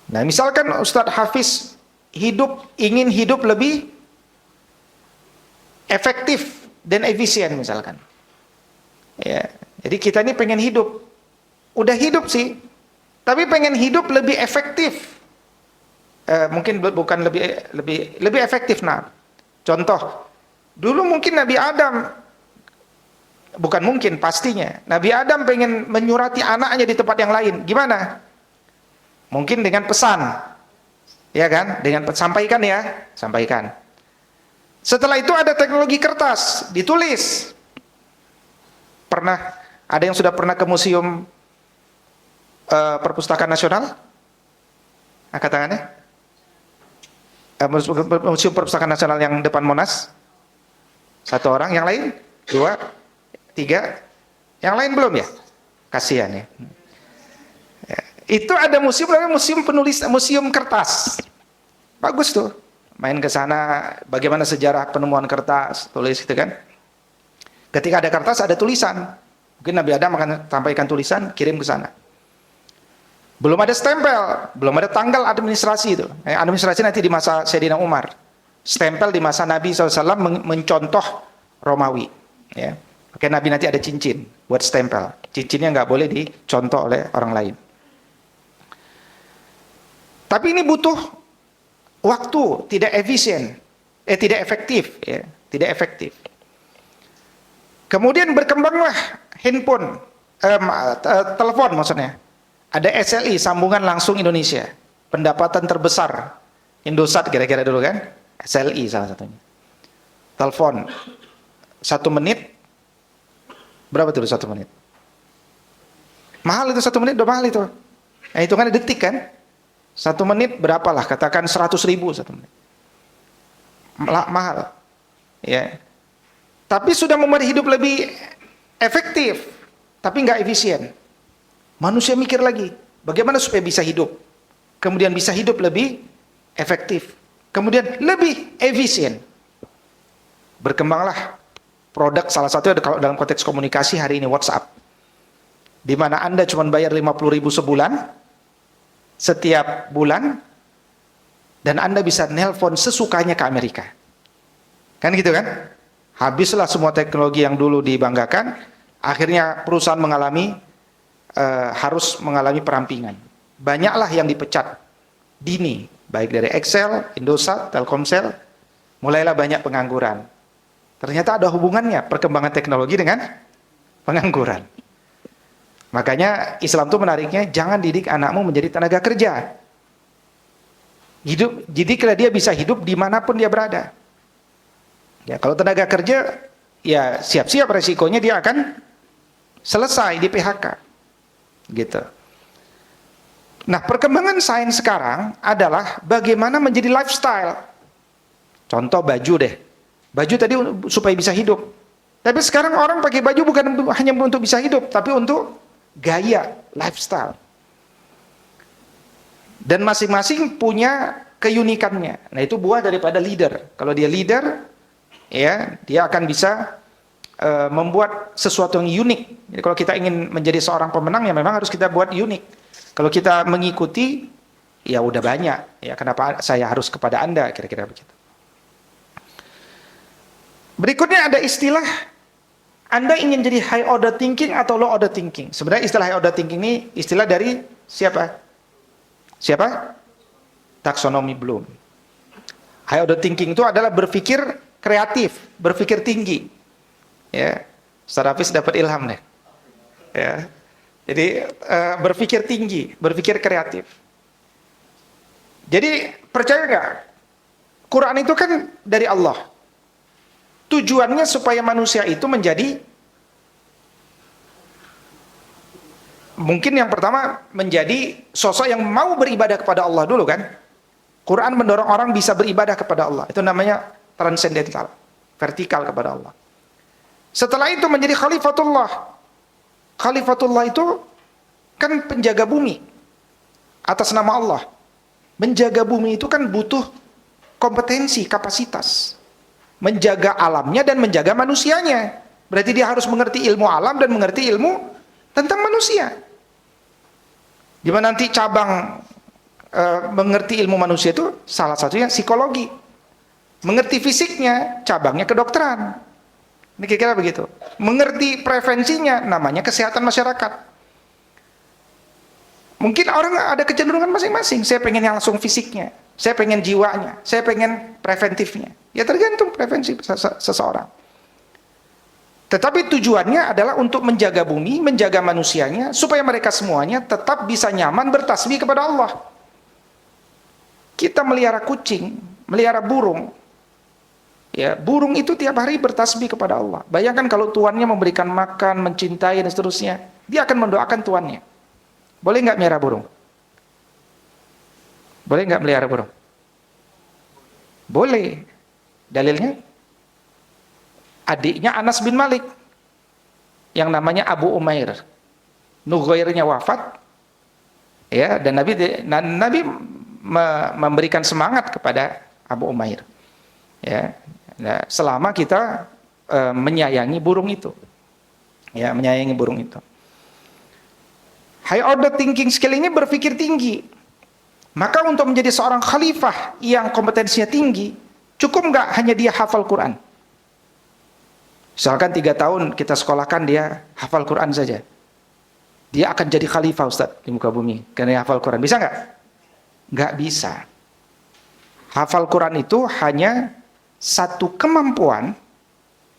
Nah, misalkan Ustadz Hafiz ingin hidup lebih efektif dan efisien misalkan. Ya, jadi kita ini pengen hidup. Udah hidup sih, tapi pengen hidup lebih efektif. Mungkin bukan lebih efektif. Nah, contoh, dulu mungkin Nabi Adam, bukan mungkin, pastinya Nabi Adam pengen menyurati anaknya di tempat yang lain. Gimana? Mungkin dengan pesan, ya kan? Dengan sampaikan ya, sampaikan. Setelah itu ada teknologi kertas, ditulis. Pernah ada yang sudah pernah ke museum Perpustakaan Nasional? Angkat tangannya. Museum Perpustakaan Nasional yang depan Monas? Satu orang, yang lain? 2, 3, yang lain belum ya? Kasihan ya. Itu ada museum namanya museum kertas. Bagus tuh. Main ke sana, bagaimana sejarah penemuan kertas, tulis gitu kan. Ketika ada kertas ada tulisan. Mungkin Nabi Adam akan sampaikan tulisan, kirim ke sana. Belum ada stempel, belum ada tanggal administrasi itu. Administrasi nanti di masa Sayyidina Umar. Stempel di masa Nabi SAW mencontoh Romawi. Ya. Oke, Nabi nanti ada cincin buat stempel. Cincinnya nggak boleh dicontoh oleh orang lain. Tapi ini butuh waktu, tidak efisien, tidak efektif, ya, tidak efektif. Kemudian berkembanglah handphone, telepon maksudnya. Ada SLI, sambungan langsung Indonesia, pendapatan terbesar Indosat kira-kira dulu kan, SLI salah satunya. Telepon 1 menit, berapa tuh 1 menit? Mahal itu 1 menit, udah mahal itu. Nah, hitungannya detik kan? 1 menit berapalah, katakan 100.000 1 menit. Mahal. Ya. Tapi sudah membuat hidup lebih efektif, tapi nggak efisien. Manusia mikir lagi, bagaimana supaya bisa hidup? Kemudian bisa hidup lebih efektif. Kemudian lebih efisien. Berkembanglah produk, salah satunya kalau dalam konteks komunikasi hari ini WhatsApp. Di mana Anda cuma bayar 50.000 sebulan, setiap bulan, dan Anda bisa nelpon sesukanya ke Amerika. Kan gitu kan? Habislah semua teknologi yang dulu dibanggakan, akhirnya perusahaan harus mengalami perampingan. Banyaklah yang dipecat dini, baik dari Excel, Indosat, Telkomsel, mulailah banyak pengangguran. Ternyata ada hubungannya perkembangan teknologi dengan pengangguran. Makanya Islam tuh menariknya, jangan didik anakmu menjadi tenaga kerja. Didiklah dia bisa hidup dimanapun dia berada. Ya, kalau tenaga kerja, ya siap-siap resikonya dia akan selesai di PHK. Gitu. Nah, perkembangan sains sekarang adalah bagaimana menjadi lifestyle. Contoh baju deh. Baju tadi supaya bisa hidup. Tapi sekarang orang pakai baju bukan hanya untuk bisa hidup, tapi untuk gaya, lifestyle. Dan masing-masing punya keunikannya. Nah, itu buah daripada leader. Kalau dia leader, ya, dia akan bisa membuat sesuatu yang unik. Jadi kalau kita ingin menjadi seorang pemenang, ya memang harus kita buat unik. Kalau kita mengikuti, ya udah banyak. Ya, kenapa saya harus kepada Anda? Kira-kira begitu. Berikutnya ada istilah, Anda ingin jadi high order thinking atau low order thinking. Sebenarnya istilah high order thinking ini istilah dari siapa? Siapa? Taksonomi Bloom. High order thinking itu adalah berpikir kreatif, berpikir tinggi. Ya, Ustaz Hafiz dapat ilham deh. Ya. Jadi berpikir tinggi, berpikir kreatif. Jadi percaya nggak? Quran itu kan dari Allah. Tujuannya supaya manusia itu menjadi, mungkin yang pertama menjadi sosok yang mau beribadah kepada Allah dulu kan. Quran mendorong orang bisa beribadah kepada Allah. Itu namanya transcendental, vertikal kepada Allah. Setelah itu menjadi khalifatullah. Khalifatullah itu kan penjaga bumi atas nama Allah. Menjaga bumi itu kan butuh kompetensi, kapasitas. Menjaga alamnya dan menjaga manusianya. Berarti dia harus mengerti ilmu alam dan mengerti ilmu tentang manusia. Di mana nanti cabang mengerti ilmu manusia itu salah satunya psikologi. Mengerti fisiknya, cabangnya kedokteran. Ini kira-kira begitu. Mengerti prevensinya, namanya kesehatan masyarakat. Mungkin orang ada kecenderungan masing-masing. Saya pengen yang langsung fisiknya, saya pengen jiwanya, saya pengen preventifnya. Ya tergantung prevensi seseorang. Tetapi tujuannya adalah untuk menjaga bumi, menjaga manusianya, supaya mereka semuanya tetap bisa nyaman bertasbih kepada Allah. Kita melihara kucing, melihara burung. Ya, burung itu tiap hari bertasbih kepada Allah. Bayangkan kalau tuannya memberikan makan, mencintai dan seterusnya, dia akan mendoakan tuannya. Boleh nggak melihara burung? Boleh nggak melihara burung? Boleh. Dalilnya? Adiknya Anas bin Malik, yang namanya Abu Umair. Nughairnya wafat, ya, dan Nabi memberikan semangat kepada Abu Umair. Ya. Nah, selama kita menyayangi burung itu, ya, menyayangi burung itu. High order thinking skill ini berpikir tinggi. Maka untuk menjadi seorang khalifah yang kompetensinya tinggi, cukup nggak hanya dia hafal Quran. Misalkan 3 tahun kita sekolahkan dia hafal Quran saja, dia akan jadi khalifah, Ustaz, di muka bumi karena dia hafal Quran. Bisa nggak? Nggak bisa. Hafal Quran itu hanya satu kemampuan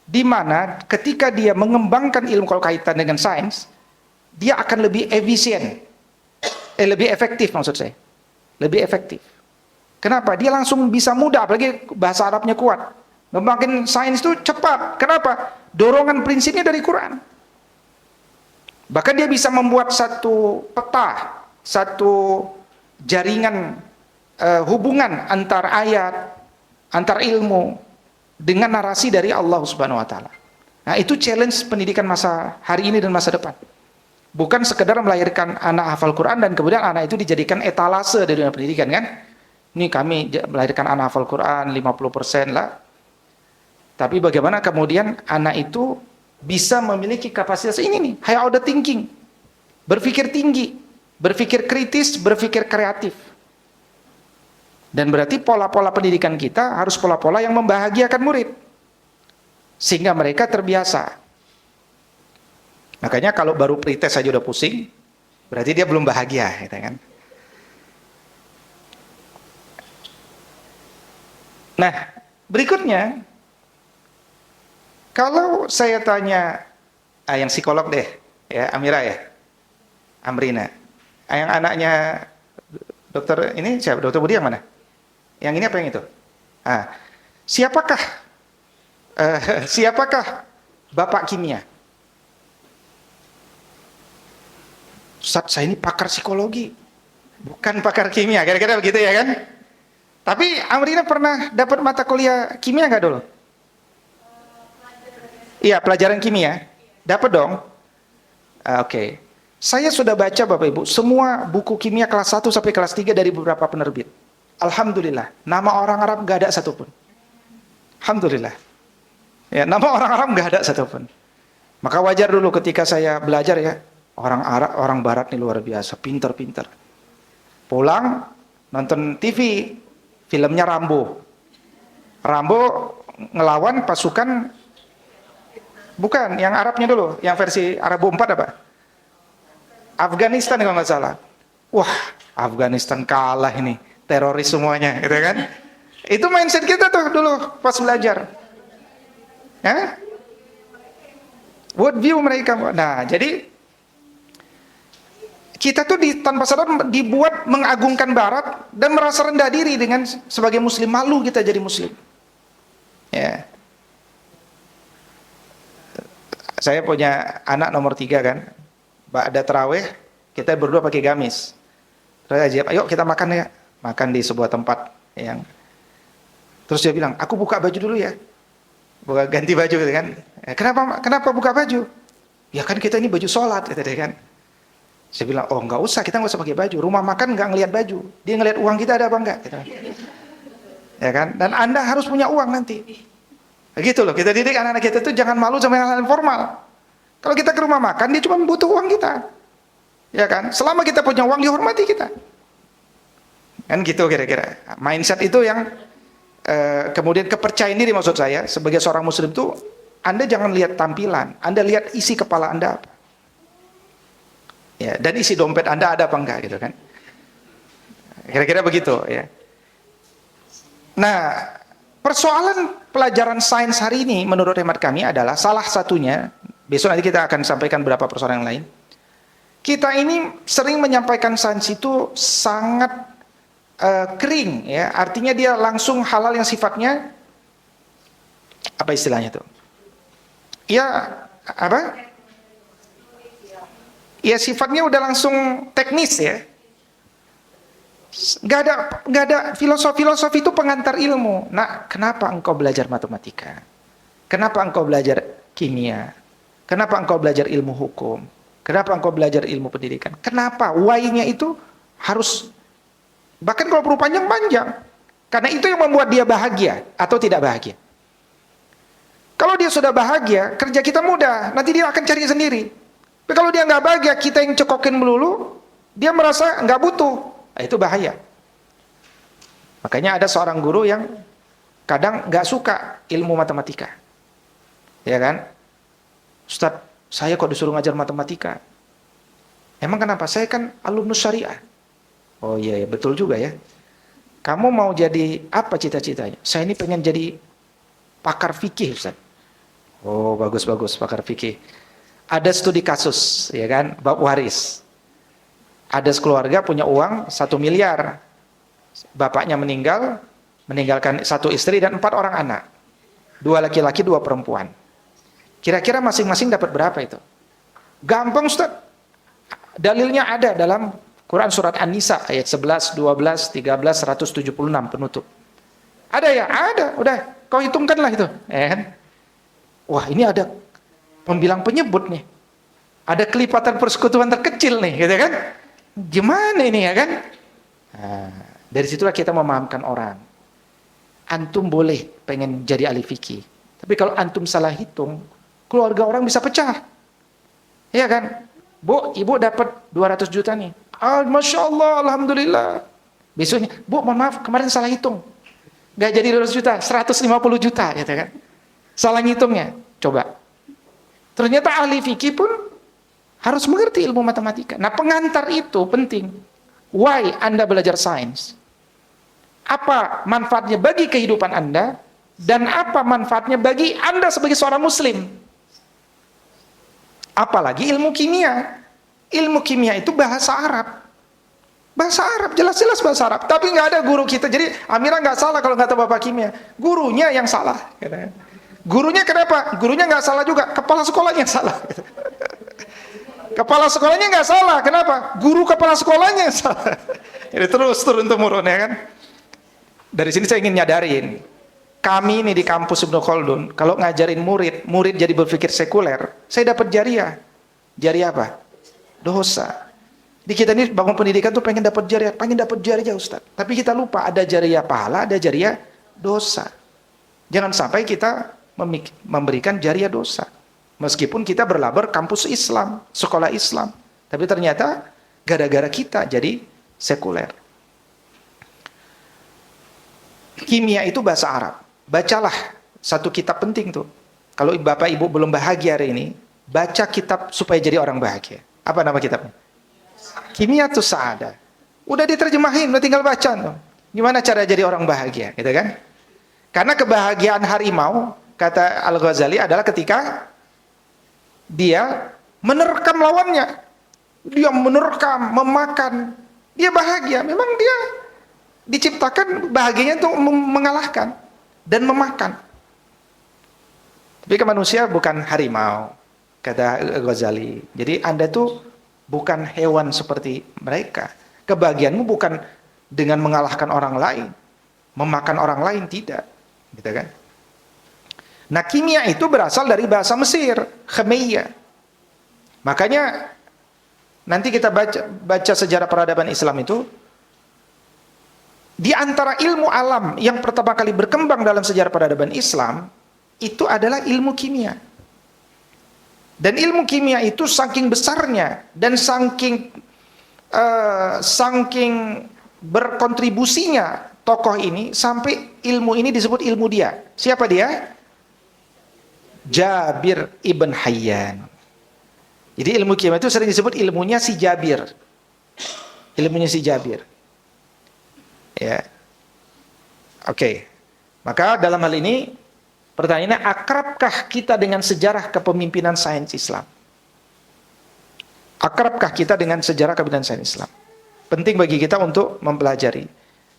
di mana ketika dia mengembangkan ilmu kalau kaitan dengan sains, dia akan lebih efisien, lebih efektif maksud saya, lebih efektif. Kenapa? Dia langsung bisa mudah, apalagi bahasa Arabnya kuat. Mengembangkan sains itu cepat. Kenapa? Dorongan prinsipnya dari Quran. Bahkan dia bisa membuat satu peta, satu jaringan hubungan antar ayat, antar ilmu dengan narasi dari Allah Subhanahu wa taala. Nah, itu challenge pendidikan masa hari ini dan masa depan. Bukan sekedar melahirkan anak hafal Quran dan kemudian anak itu dijadikan etalase dari dunia pendidikan kan. Ini kami melahirkan anak hafal Quran 50% lah. Tapi bagaimana kemudian anak itu bisa memiliki kapasitas ini nih, high order thinking. Berpikir tinggi, berpikir kritis, berpikir kreatif. Dan berarti pola-pola pendidikan kita harus pola-pola yang membahagiakan murid. Sehingga mereka terbiasa. Makanya kalau baru pretest saja udah pusing, berarti dia belum bahagia, gitu kan. Nah, berikutnya, kalau saya tanya, yang psikolog deh, ya Amira ya. Amrina. Yang anaknya dokter ini siapa? Dokter Budi yang mana? Yang ini apa yang itu? Ah, siapakah siapakah Bapak kimia? Ustaz, saya ini pakar psikologi, bukan pakar kimia. Kira-kira begitu ya kan? Tapi Amrina pernah dapat mata kuliah kimia nggak dulu? Iya, pelajaran kimia. Dapat dong. Oke. Saya sudah baca Bapak Ibu semua buku kimia kelas 1 sampai kelas 3 dari beberapa penerbit. Alhamdulillah, nama orang Arab nggak ada satupun. Alhamdulillah. Ya, nama orang Arab nggak ada satupun. Maka wajar dulu ketika saya belajar ya, orang Arab, orang Barat ini luar biasa, pinter-pinter. Pulang nonton TV, filmnya Rambo. Rambo ngelawan pasukan, bukan, yang Arabnya dulu, yang versi Arab 4 apa? Afghanistan kalau nggak salah. Wah, Afghanistan kalah ini, teroris semuanya, gitu kan? Itu mindset kita tuh dulu pas belajar. Ya? World view mereka. Nah, jadi kita tuh tanpa sadar dibuat mengagungkan Barat dan merasa rendah diri dengan sebagai Muslim, malu kita jadi Muslim. Ya. Saya punya anak nomor 3 kan. Ba'da tarawih kita berdua pakai gamis. Terus ajib, ayo kita makan ya. Makan di sebuah tempat yang. Terus dia bilang, aku buka baju dulu ya. Buka ganti baju gitu kan. Kenapa buka baju? Ya kan kita ini baju sholat gitu kan. Saya bilang, oh nggak usah, kita nggak usah pakai baju. Rumah makan nggak ngelihat baju. Dia ngelihat uang kita ada apa enggak. Gitu. Ya kan? Dan Anda harus punya uang nanti. Gitu loh, kita didik anak-anak kita itu jangan malu sama hal-hal formal. Kalau kita ke rumah makan, dia cuma butuh uang kita. Ya kan? Selama kita punya uang, dihormati kita. Kan gitu kira-kira. Mindset itu yang kemudian kepercayaan diri maksud saya. Sebagai seorang Muslim itu, Anda jangan lihat tampilan. Anda lihat isi kepala Anda apa. Ya, dan isi dompet Anda ada apa enggak gitu kan. Kira-kira begitu ya. Nah, persoalan pelajaran sains hari ini menurut hemat kami adalah salah satunya, besok nanti kita akan sampaikan beberapa persoalan yang lain. Kita ini sering menyampaikan sains itu sangat kering ya, artinya dia langsung hal-hal yang sifatnya apa istilahnya itu? Ya, apa? Ya sifatnya udah langsung teknis ya. Gak ada filosofi itu pengantar ilmu. Nah, kenapa engkau belajar matematika? Kenapa engkau belajar kimia? Kenapa engkau belajar ilmu hukum? Kenapa engkau belajar ilmu pendidikan? Kenapa? Why-nya itu harus, bahkan kalau perlu panjang-panjang. Karena itu yang membuat dia bahagia atau tidak bahagia. Kalau dia sudah bahagia, kerja kita mudah. Nanti dia akan cari sendiri. Tapi kalau dia nggak bahagia, kita yang cekokin melulu, dia merasa nggak butuh. Nah, itu bahaya. Makanya ada seorang guru yang kadang nggak suka ilmu matematika. Ya kan? Ustadz, saya kok disuruh ngajar matematika? Emang kenapa? Saya kan alumnus syariah. Oh iya, betul juga ya. Kamu mau jadi apa cita-citanya? Saya ini pengen jadi pakar fikih, Ustaz. Oh, bagus-bagus, pakar fikih. Ada studi kasus, ya kan, bab waris. Ada sekeluarga punya uang 1 miliar. Bapaknya meninggal, meninggalkan 1 istri dan 4 orang anak. 2 laki-laki, 2 perempuan. Kira-kira masing-masing dapat berapa itu? Gampang, Ustaz. Dalilnya ada dalam Quran surat An-Nisa ayat 11, 12, 13, 176 penutup. Ada ya? Ada. Udah, kau hitungkanlah itu. Wah, ini ada pembilang penyebut nih. Ada kelipatan persekutuan terkecil nih, gitu kan? Gimana ini ya kan? Nah, dari situlah kita memahamkan orang. Antum boleh pengen jadi ahli fikih, tapi kalau antum salah hitung, keluarga orang bisa pecah. Iya kan? Bu, ibu dapat 200 juta nih. Masya Allah, alhamdulillah. Besoknya, bu, mohon maaf, kemarin salah hitung. Gak jadi 200 juta, 150 juta, gitu kan? Salah ngitungnya. Coba. Ternyata ahli fikih pun harus mengerti ilmu matematika. Nah, pengantar itu penting. Why Anda belajar sains? Apa manfaatnya bagi kehidupan Anda? Dan apa manfaatnya bagi Anda sebagai seorang Muslim? Apalagi ilmu kimia. Ilmu kimia itu bahasa Arab. Bahasa Arab, jelas-jelas bahasa Arab. Tapi nggak ada guru kita. Jadi Amira nggak salah kalau nggak tahu bapak kimia. Gurunya yang salah. Gurunya kenapa? Gurunya nggak salah juga. Kepala sekolahnya yang salah. Kepala sekolahnya nggak salah. Kenapa? Guru kepala sekolahnya yang salah. Jadi terus turun-temurun ya kan. Dari sini saya ingin nyadarin. Kami ini di kampus Ibnu Khaldun, kalau ngajarin murid, murid jadi berpikir sekuler, saya dapat jariah. Jariah apa? Dosa. Di kita ini bangun pendidikan tuh pengen dapat jariah Ustaz. Tapi kita lupa ada jariah pahala, ada jariah dosa. Jangan sampai kita memberikan jariah dosa. Meskipun kita berlabar kampus Islam, sekolah Islam, tapi ternyata gara-gara kita jadi sekuler. Kimia itu bahasa Arab. Bacalah satu kitab penting tuh. Kalau Bapak Ibu belum bahagia hari ini, baca kitab supaya jadi orang bahagia. Apa nama kitabnya? Kimia tuh Sa'adah. Udah diterjemahin, udah tinggal baca tuh. Gimana cara jadi orang bahagia, gitu kan? Karena kebahagiaan harimau, kata Al-Ghazali, adalah ketika dia menerkam lawannya. Dia menerkam, memakan. Dia bahagia. Memang dia diciptakan bahagianya untuk mengalahkan dan memakan. Tapi ke manusia bukan harimau, kata Ghazali. Jadi Anda tuh bukan hewan seperti mereka. Kebahagiaanmu bukan dengan mengalahkan orang lain, memakan orang lain, tidak. Gitu kan? Nah, kimia itu berasal dari bahasa Mesir, khemiyah. Makanya nanti kita baca sejarah peradaban Islam itu, di antara ilmu alam yang pertama kali berkembang dalam sejarah peradaban Islam, itu adalah ilmu kimia. Dan ilmu kimia itu saking besarnya dan saking berkontribusinya tokoh ini, sampai ilmu ini disebut ilmu dia. Siapa dia? Jabir ibn Hayyan. Jadi ilmu kimia itu sering disebut ilmunya si Jabir. Ilmunya si Jabir. Ya. Oke. Maka dalam hal ini pertanyaannya, akrabkah kita dengan sejarah kepemimpinan sains Islam? Akrabkah kita dengan sejarah kepemimpinan sains Islam? Penting bagi kita untuk mempelajari.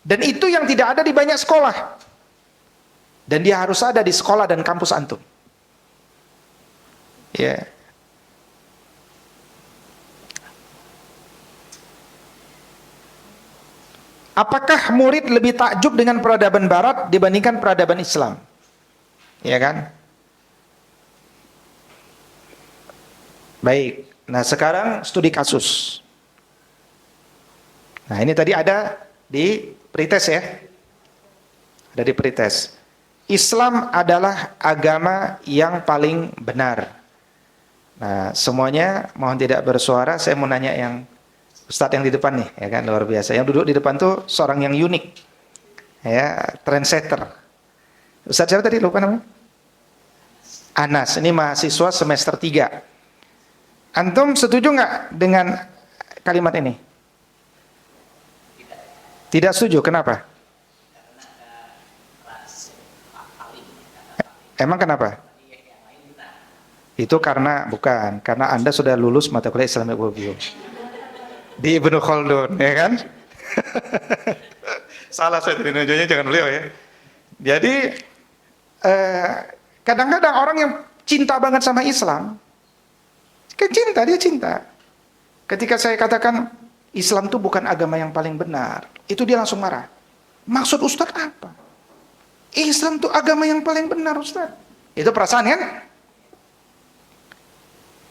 Dan itu yang tidak ada di banyak sekolah. Dan dia harus ada di sekolah dan kampus antum. Ya. Apakah murid lebih takjub dengan peradaban barat dibandingkan peradaban Islam? Ya kan? Baik. Nah, sekarang studi kasus. Nah, ini tadi ada di pretest ya. Ada di pretest. Islam adalah agama yang paling benar. Nah, semuanya mohon tidak bersuara, saya mau nanya yang Ustadz yang di depan nih, ya kan, luar biasa. Yang duduk di depan tuh seorang yang unik, ya, trendsetter. Ustadz siapa tadi, lupa namanya? Anas, ini mahasiswa semester 3. Antum setuju nggak dengan kalimat ini? Tidak setuju, kenapa? Emang kenapa? Itu karena, bukan, karena Anda sudah lulus mata kuliah Islamic Worldview di Ibnu Khaldun, ya kan? Salah saya tadi nunjuknya, jangan beliau ya. Jadi kadang-kadang orang yang cinta banget sama Islam, kan dia cinta. Ketika saya katakan Islam itu bukan agama yang paling benar, itu dia langsung marah. Maksud Ustadz apa? Islam itu agama yang paling benar, Ustadz. Itu perasaan kan?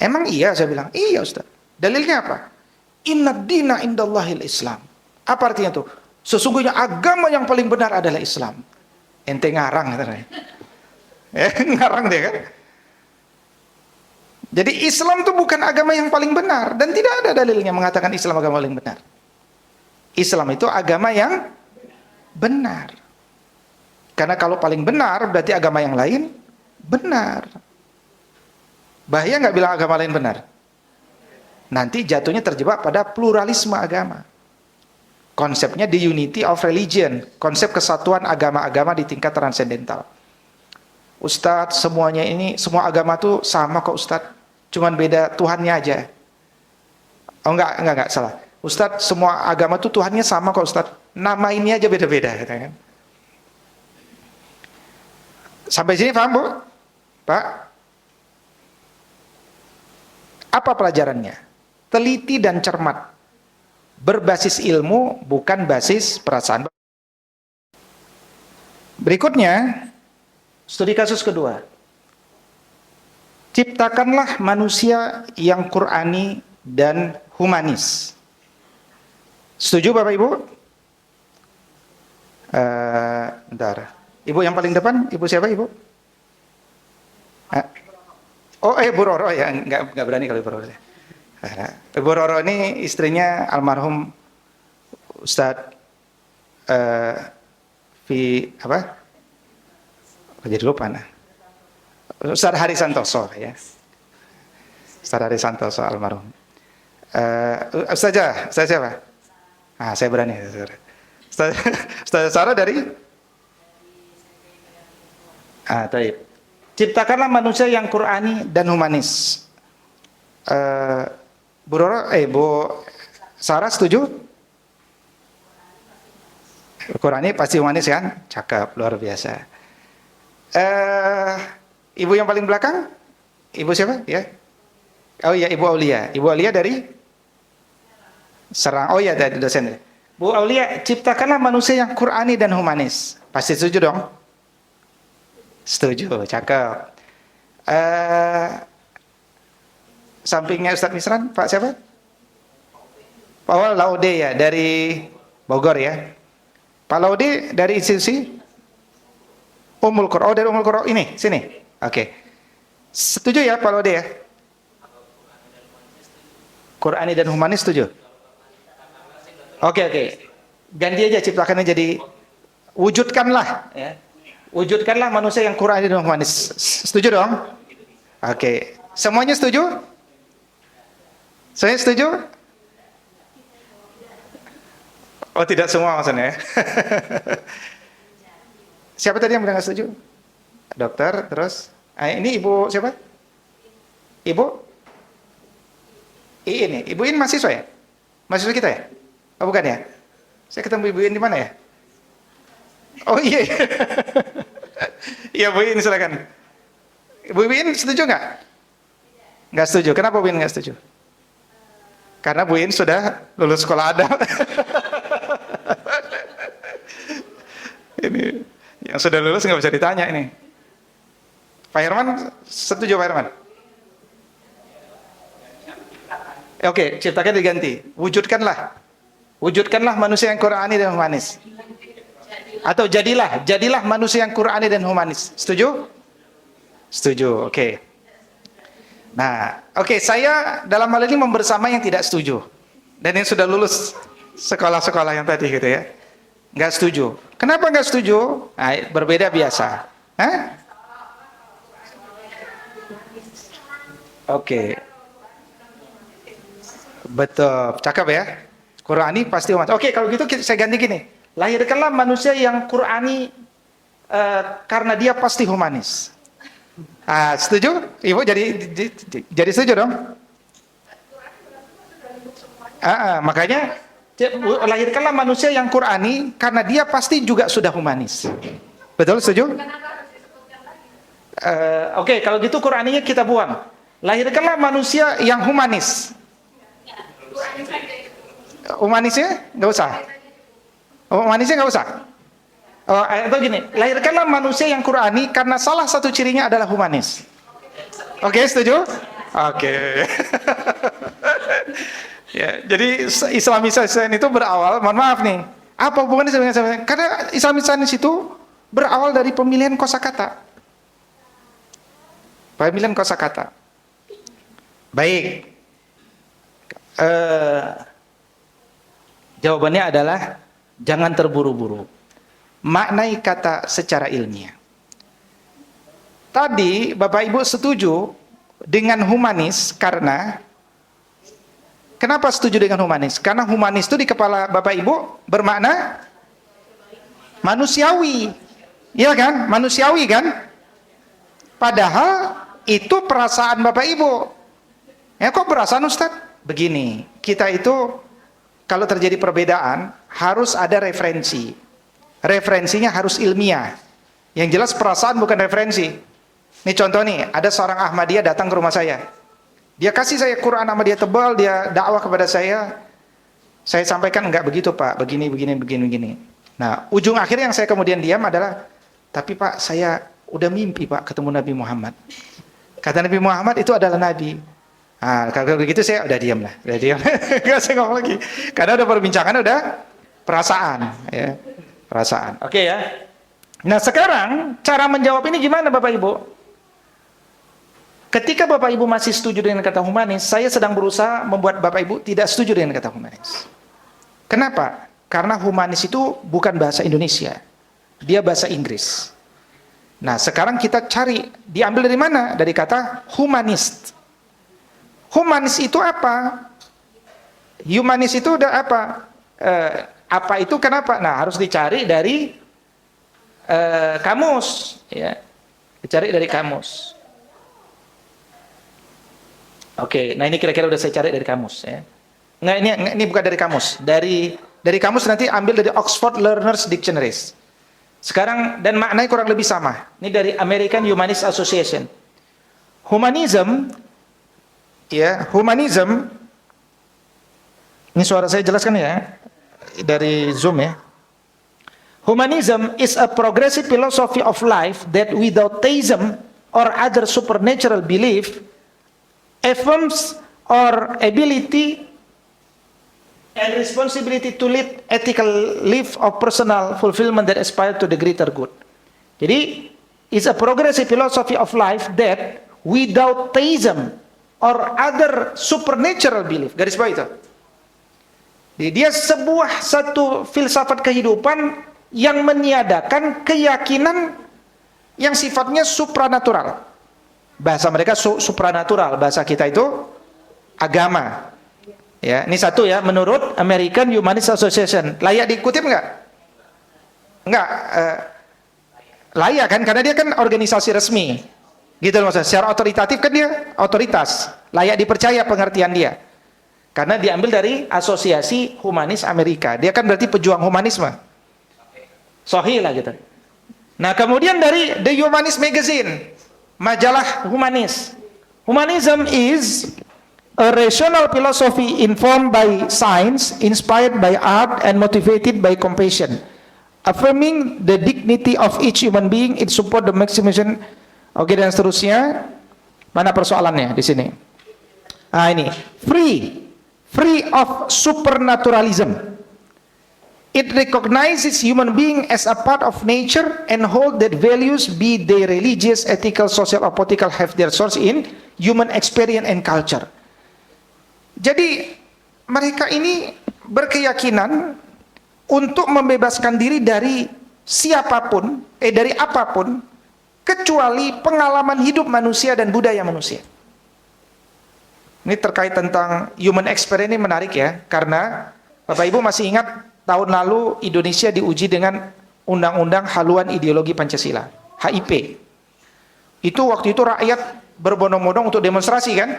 Emang iya, saya bilang, iya Ustadz. Dalilnya apa? Inna dina indallahil Islam. Apa artinya tuh? Sesungguhnya agama yang paling benar adalah Islam. Ente ngarang katanya. Ngarang dia kan? Jadi Islam itu bukan agama yang paling benar, dan tidak ada dalilnya mengatakan Islam agama paling benar. Islam itu agama yang benar. Karena kalau paling benar berarti agama yang lain benar. Bahaya nggak bilang agama lain benar? Nanti jatuhnya terjebak pada pluralisme agama. Konsepnya the unity of religion, konsep kesatuan agama-agama di tingkat transendental. Ustadz, semuanya ini, semua agama tuh sama kok Ustadz, cuman beda Tuhannya aja. Oh enggak, salah. Ustadz, semua agama tuh Tuhannya sama kok Ustadz. Nama ini aja beda-beda, katanya kan. Sampai sini paham, Bu? Pak? Apa pelajarannya? Teliti dan cermat. Berbasis ilmu, bukan basis perasaan. Berikutnya, studi kasus kedua. Ciptakanlah manusia yang Qur'ani dan humanis. Setuju Bapak Ibu? Bentar. Ibu yang paling depan, Ibu siapa Ibu? Bu Roro ya, nggak berani kalau Ibu Roro. Ibu Roro ini istrinya almarhum Ustadz jadi lupa nah. Ustadz Hari Santoso ya. Ustadz Hari Santoso almarhum. Ustazah siapa? Saya berani. Ustazah Sarah dari? Taib. Ciptakanlah manusia yang Qur'ani dan humanis. Bu Roro, Bu Sarah setuju? Qur'ani pasti humanis kan? Cakep, luar biasa. Ibu yang paling belakang? Ibu siapa? Ya. Oh iya, Ibu Aulia. Ibu Aulia dari Serang. Oh iya, dari dosen. Bu Aulia, ciptakanlah manusia yang Qur'ani dan humanis. Pasti setuju dong? Setuju, cakep. Sampingnya Ustadz Misran, Pak siapa? Pak Laude ya, dari Bogor ya. Pak Laude dari institusi Ummul Qura. Oh, dari Ummul Qura ini, sini. Oke. Setuju ya Pak Laude ya? Qur'ani dan humanis setuju? Oke. Ganti aja ciptakannya jadi wujudkanlah ya. Wujudkanlah manusia yang Qur'ani dan humanis. Setuju dong? Oke. Semuanya setuju? Saya setuju? Oh, tidak semua maksudnya ya. Siapa tadi yang bilang nggak setuju? Dokter, terus? Ini Ibu siapa? Ibu? Ini, Ibu ini mahasiswa ya? Mahasiswa kita ya? Oh bukan ya? Saya ketemu Ibu ini di mana ya? Oh iya. Iya Bu ini silakan. Bu In setuju nggak? Nggak setuju. Kenapa Bu In nggak setuju? Karena Bu In sudah lulus sekolah adab. Ini yang sudah lulus nggak bisa ditanya ini. Pak Herman setuju Pak Herman? Oke, ciptakan diganti. Wujudkanlah manusia yang Qur'ani dan humanis. Atau jadilah manusia yang Qur'ani dan humanis. Setuju? Setuju, oke. Nah, oke, saya dalam hal ini membersama yang tidak setuju. Dan yang sudah lulus sekolah-sekolah yang tadi gitu ya. Nggak setuju. Kenapa nggak setuju? Nah, berbeda biasa. Hah? Oke. Betul, cakep ya. Qur'ani pasti humanis. Oke, kalau gitu saya ganti gini. Lahirkanlah manusia yang Qur'ani karena dia pasti humanis. Setuju? Ibu jadi setuju dong? Makanya lahirkanlah manusia yang Qur'ani karena dia pasti juga sudah humanis. Betul, setuju? Oke, kalau gitu Qur'aninya kita buang. Lahirkanlah manusia yang humanis. Humanisnya nggak usah. Humanisnya nggak usah. Atau gini, lahirkanlah manusia yang Qur'ani karena salah satu cirinya adalah humanis. Oke, setuju? Oke. Ya, jadi Islamisasi itu berawal, mohon maaf nih. Apa hubungannya dengan Islamisasi? Karena Islamisasi itu berawal dari pemilihan kosakata. Pemilihan kosakata. Baik. Jawabannya adalah jangan terburu-buru. Maknai kata secara ilmiah. Tadi Bapak Ibu setuju dengan humanis karena kenapa setuju dengan humanis? Karena humanis itu di kepala Bapak Ibu bermakna manusiawi. Iya kan? Manusiawi kan? Padahal itu perasaan Bapak Ibu. Ya kok perasaan Ustaz? Begini. kita itu kalau terjadi perbedaan harus ada referensi. Referensinya harus ilmiah. Yang jelas perasaan bukan referensi. Ini contoh nih, ada seorang Ahmadiyah datang ke rumah saya. Dia kasih saya Quran Ahmadiyah tebal, dia dakwah kepada saya. Saya sampaikan enggak begitu Pak, begini. Nah, ujung akhir yang saya kemudian diam adalah, tapi Pak, saya udah mimpi Pak ketemu Nabi Muhammad. Kata Nabi Muhammad itu adalah Nabi. Nah, kalau begitu saya udah diam. Enggak saya ngomong lagi. Karena udah perbincangan, udah perasaan. Ya. Perasaan. Oke ya. Nah sekarang, cara menjawab ini gimana Bapak Ibu? Ketika Bapak Ibu masih setuju dengan kata humanis, saya sedang berusaha membuat Bapak Ibu tidak setuju dengan kata humanis. Kenapa? Karena humanis itu bukan bahasa Indonesia. Dia bahasa Inggris. Nah, sekarang kita cari, diambil dari mana? Dari kata humanist. Humanis itu apa? Humanis itu udah apa? Apa itu kenapa? Nah, harus dicari dari kamus. Ya. Dicari dari kamus. Oke, nah ini kira-kira udah saya cari dari kamus. Ya. Nggak, ini bukan dari kamus. Dari kamus nanti ambil dari Oxford Learners Dictionaries. Sekarang dan maknanya kurang lebih sama. Ini dari American Humanist Association. Humanism, ya, humanism. Ini suara saya jelaskan ya dari Zoom ya. Humanism is a progressive philosophy of life that without theism or other supernatural belief affirms our ability and responsibility to lead ethical life of personal fulfillment that aspire to the greater good. Jadi, it's a progressive philosophy of life that without theism or other supernatural belief. Garis bawah itu. Jadi, dia satu filsafat kehidupan yang meniadakan keyakinan yang sifatnya supranatural. Bahasa mereka supranatural, bahasa kita itu agama. Ya, ini satu ya, menurut American Humanist Association. Layak diikutip enggak? Enggak. Layak kan, karena dia kan organisasi resmi. Gitu loh maksudnya. Secara otoritatif kan dia otoritas. Layak dipercaya pengertian dia. Karena diambil dari Asosiasi Humanis Amerika. Dia kan berarti pejuang humanisme. Sahih lah gitu. Nah, kemudian dari The Humanist Magazine, majalah humanis. Humanism is a rational philosophy informed by science, inspired by art, and motivated by compassion, affirming the dignity of each human being, it support the maximization. Oke, dan seterusnya. Mana persoalannya di sini? Ah, ini free of supernaturalism. It recognizes human being as a part of nature and hold that values, be they religious, ethical, social, or political, have their source in human experience and culture. Jadi mereka ini berkeyakinan untuk membebaskan diri dari siapapun, dari apapun, kecuali pengalaman hidup manusia dan budaya manusia. Ini terkait tentang human experience ini menarik ya, karena Bapak Ibu masih ingat tahun lalu Indonesia diuji dengan Undang-Undang Haluan Ideologi Pancasila, HIP. Itu waktu itu rakyat berbondong-bondong untuk demonstrasi kan?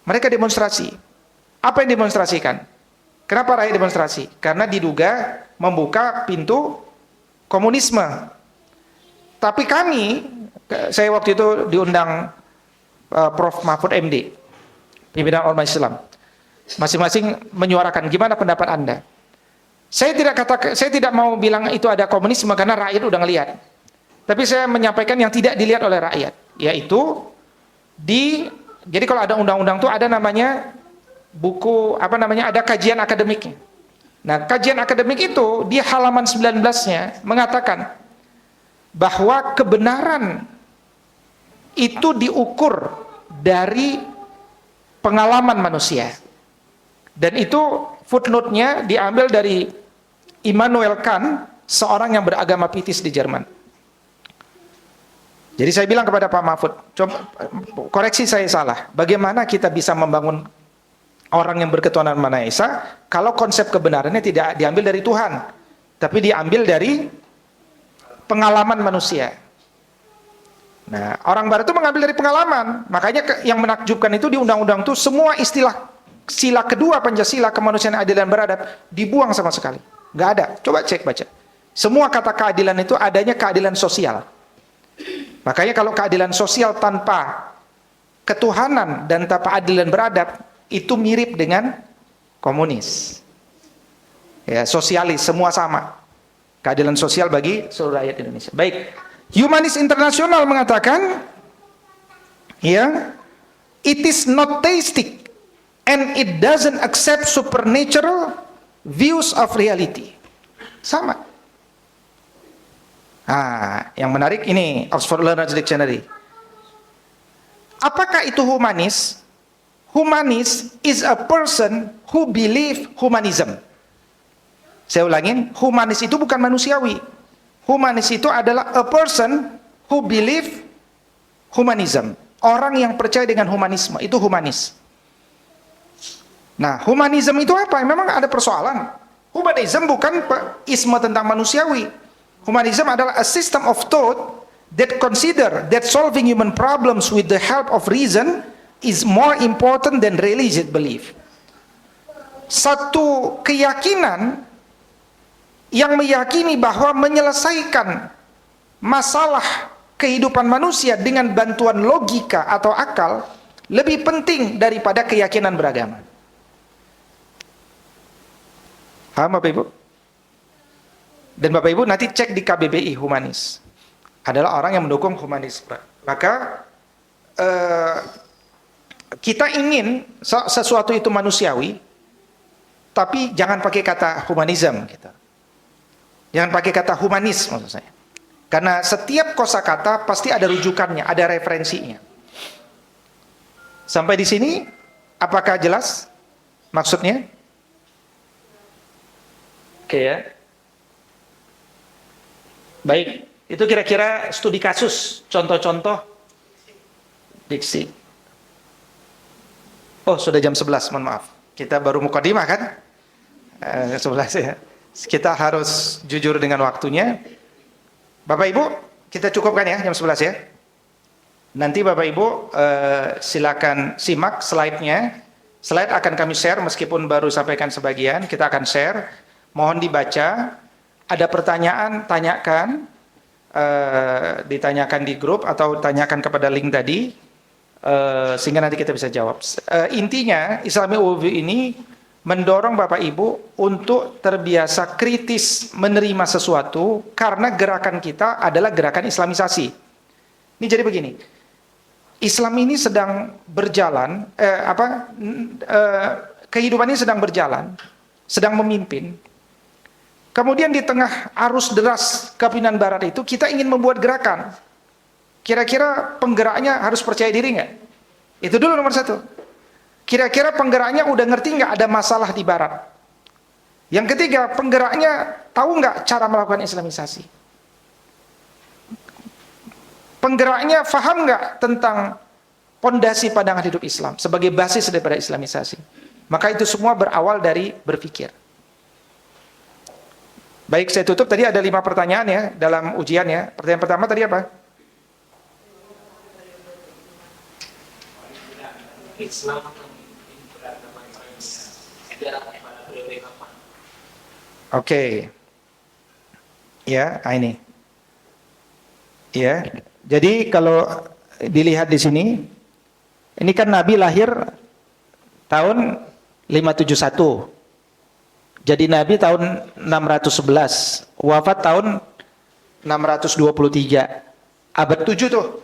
Mereka demonstrasi. Apa yang demonstrasikan? Kenapa rakyat demonstrasi? Karena diduga membuka pintu komunisme. Tapi kami, saya waktu itu diundang Prof. Mahfud MD, pimpinan Ormas Islam. Masing-masing menyuarakan gimana pendapat Anda. Saya tidak mau bilang itu ada komunisme karena rakyat udah ngelihat. Tapi saya menyampaikan yang tidak dilihat oleh rakyat, yaitu jadi kalau ada undang-undang itu ada namanya buku ada kajian akademiknya. Nah, kajian akademik itu di halaman 19-nya mengatakan bahwa kebenaran itu diukur dari pengalaman manusia. Dan itu footnote-nya diambil dari Immanuel Kant, seorang yang beragama pietis di Jerman. Jadi saya bilang kepada Pak Mahfud, coba koreksi saya salah. Bagaimana kita bisa membangun orang yang berketuhanan Maha Esa kalau konsep kebenarannya tidak diambil dari Tuhan, tapi diambil dari pengalaman manusia. Nah, orang barat itu mengambil dari pengalaman. Makanya yang menakjubkan itu di undang-undang itu semua istilah sila kedua Pancasila, kemanusiaan, adil dan beradab, dibuang sama sekali. Nggak ada. Coba cek baca. Semua kata keadilan itu adanya keadilan sosial. Makanya kalau keadilan sosial tanpa ketuhanan dan tanpa adil dan beradab, itu mirip dengan komunis. Ya, sosialis, semua sama. Keadilan sosial bagi seluruh rakyat Indonesia. Baik. Humanis Internasional mengatakan, ya, it is not theistic and it doesn't accept supernatural views of reality. Sama. Yang menarik ini Oxford Learner's Dictionary. Apakah itu humanis? Humanis is a person who believe humanism. Saya ulangin, humanis itu bukan manusiawi. Humanis itu adalah a person who believe humanism. Orang yang percaya dengan humanisme, itu humanis. Nah, humanism itu apa? Memang ada persoalan. Humanism bukan isme tentang manusiawi. Humanism adalah a system of thought that consider that solving human problems with the help of reason is more important than religious belief. Satu keyakinan yang meyakini bahwa menyelesaikan masalah kehidupan manusia dengan bantuan logika atau akal lebih penting daripada keyakinan beragama. Paham Bapak Ibu? Dan Bapak Ibu nanti cek di KBBI humanis. Adalah orang yang mendukung humanis. Maka kita ingin sesuatu itu manusiawi, tapi jangan pakai kata humanism gitu. Jangan pakai kata humanis maksud saya. Karena setiap kosakata pasti ada rujukannya, ada referensinya. Sampai di sini, apakah jelas maksudnya? Oke ya. Baik, itu kira-kira studi kasus, contoh-contoh diksi. Oh, sudah jam 11, mohon maaf. Kita baru mukadimah kan? 11 ya. Kita harus jujur dengan waktunya. Bapak Ibu, kita cukupkan ya jam 11 ya. Nanti Bapak Ibu silakan simak slide-nya. Slide akan kami share meskipun baru sampaikan sebagian, kita akan share. Mohon dibaca. Ada pertanyaan, tanyakan. Ditanyakan di grup atau tanyakan kepada link tadi. Sehingga nanti kita bisa jawab. Intinya Islamic Worldview ini mendorong Bapak Ibu untuk terbiasa kritis menerima sesuatu karena gerakan kita adalah gerakan Islamisasi. Ini jadi begini, Islam ini sedang berjalan, kehidupan ini sedang berjalan, sedang memimpin. Kemudian di tengah arus deras kepemimpinan Barat itu kita ingin membuat gerakan. Kira-kira penggeraknya harus percaya diri nggak? Itu dulu nomor satu. Kira-kira penggeraknya udah ngerti nggak ada masalah di Barat? Yang ketiga, penggeraknya tahu nggak cara melakukan Islamisasi? Penggeraknya paham nggak tentang pondasi pandangan hidup Islam sebagai basis daripada Islamisasi? Maka itu semua berawal dari berpikir. Baik, saya tutup. Tadi ada 5 pertanyaan ya dalam ujian ya. Pertanyaan pertama tadi apa? Islam. Oke. Ya, ini. Ya. Jadi kalau dilihat di sini, ini kan Nabi lahir tahun 571. Jadi Nabi tahun 611, wafat tahun 623. Abad 7 tuh.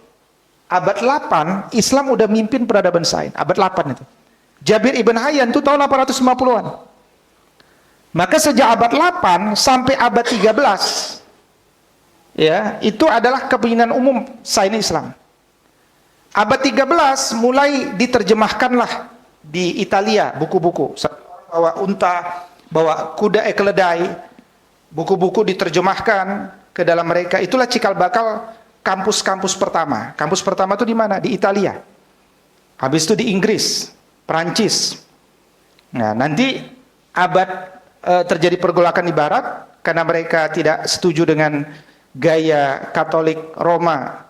Abad 8 Islam udah mimpin peradaban sains. Abad 8 itu. Jabir ibn Hayyan itu tahun 850-an. Maka sejak abad 8 sampai abad 13 ya, itu adalah kepemimpinan umum sains Islam. Abad 13 mulai diterjemahkanlah di Italia buku-buku. Bawa unta, bawa kuda keledai, buku-buku diterjemahkan ke dalam mereka. Itulah cikal bakal kampus-kampus pertama. Kampus pertama itu di mana? Di Italia. Habis itu di Inggris, Perancis. Nah, nanti terjadi pergolakan di Barat karena mereka tidak setuju dengan gaya Katolik Roma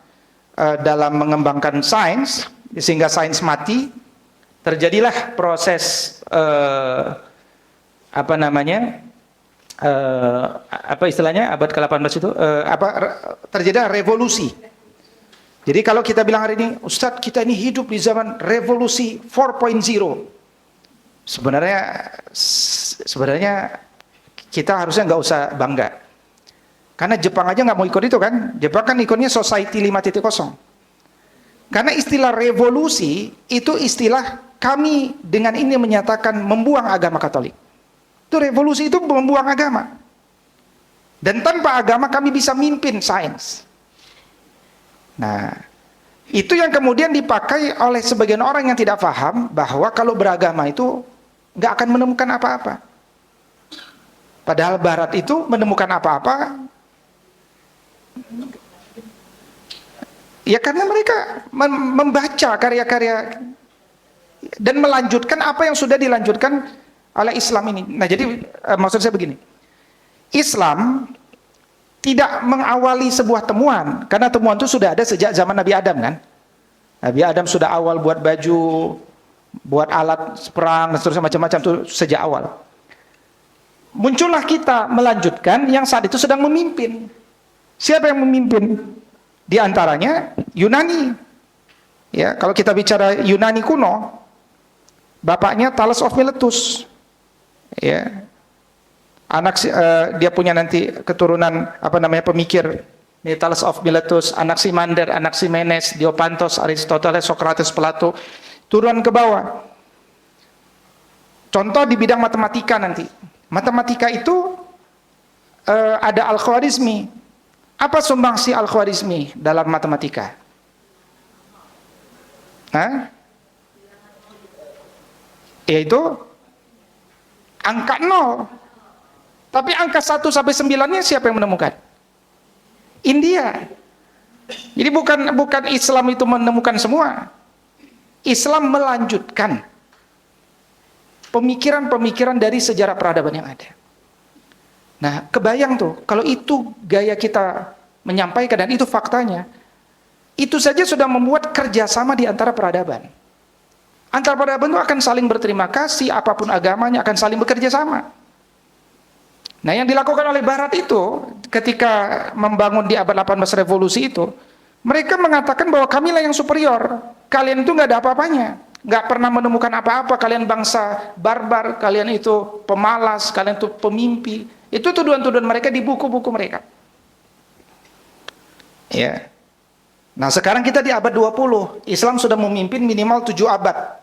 dalam mengembangkan sains, sehingga sains mati. Terjadilah proses eh, apa namanya? Apa istilahnya abad ke-18 itu terjadi revolusi. Jadi kalau kita bilang hari ini, Ustadz kita ini hidup di zaman revolusi 4.0, sebenarnya kita harusnya nggak usah bangga, karena Jepang aja nggak mau ikut itu kan. Jepang kan ikutnya society 5.0. Karena istilah revolusi itu istilah kami dengan ini menyatakan membuang agama Katolik. Itu revolusi itu membuang agama. Dan tanpa agama kami bisa mimpin sains. Nah, itu yang kemudian dipakai oleh sebagian orang yang tidak paham bahwa kalau beragama itu nggak akan menemukan apa-apa. Padahal Barat itu menemukan apa-apa. Ya karena mereka membaca karya-karya dan melanjutkan apa yang sudah dilanjutkan oleh Islam ini. Nah jadi maksud saya begini, Islam tidak mengawali sebuah temuan, karena temuan itu sudah ada sejak zaman Nabi Adam kan. Nabi Adam sudah awal buat baju, buat alat perang, dan seterusnya macam-macam itu sejak awal. Muncullah kita melanjutkan yang saat itu sedang memimpin. Siapa yang memimpin? Di antaranya Yunani. Ya, kalau kita bicara Yunani kuno, bapaknya Thales of Miletus. Ya, dia punya nanti keturunan pemikir, Thales of Miletus, Anaximander, Anaximenes, Diopantos, Aristoteles, Socrates, Plato, turun ke bawah. Contoh di bidang matematika nanti, matematika itu ada Al-Khwarizmi. Apa sumbangsi Al-Khwarizmi dalam matematika? Yaitu angka 0. Tapi angka 1 sampai 9-nya siapa yang menemukan? India. Jadi bukan Islam itu menemukan semua. Islam melanjutkan pemikiran-pemikiran dari sejarah peradaban yang ada. Nah, kebayang tuh, kalau itu gaya kita menyampaikan dan itu faktanya, itu saja sudah membuat kerjasama di antara peradaban. Antara peradaban itu akan saling berterima kasih, apapun agamanya akan saling bekerja sama. Nah, yang dilakukan oleh Barat itu ketika membangun di abad 18 revolusi itu, mereka mengatakan bahwa kamilah yang superior, kalian itu nggak ada apa-apanya, nggak pernah menemukan apa-apa, kalian bangsa barbar, kalian itu pemalas, kalian itu pemimpi. Itu tuduhan-tuduhan mereka di buku-buku mereka. Ya. Nah, sekarang kita di abad 20, Islam sudah memimpin minimal 7 abad.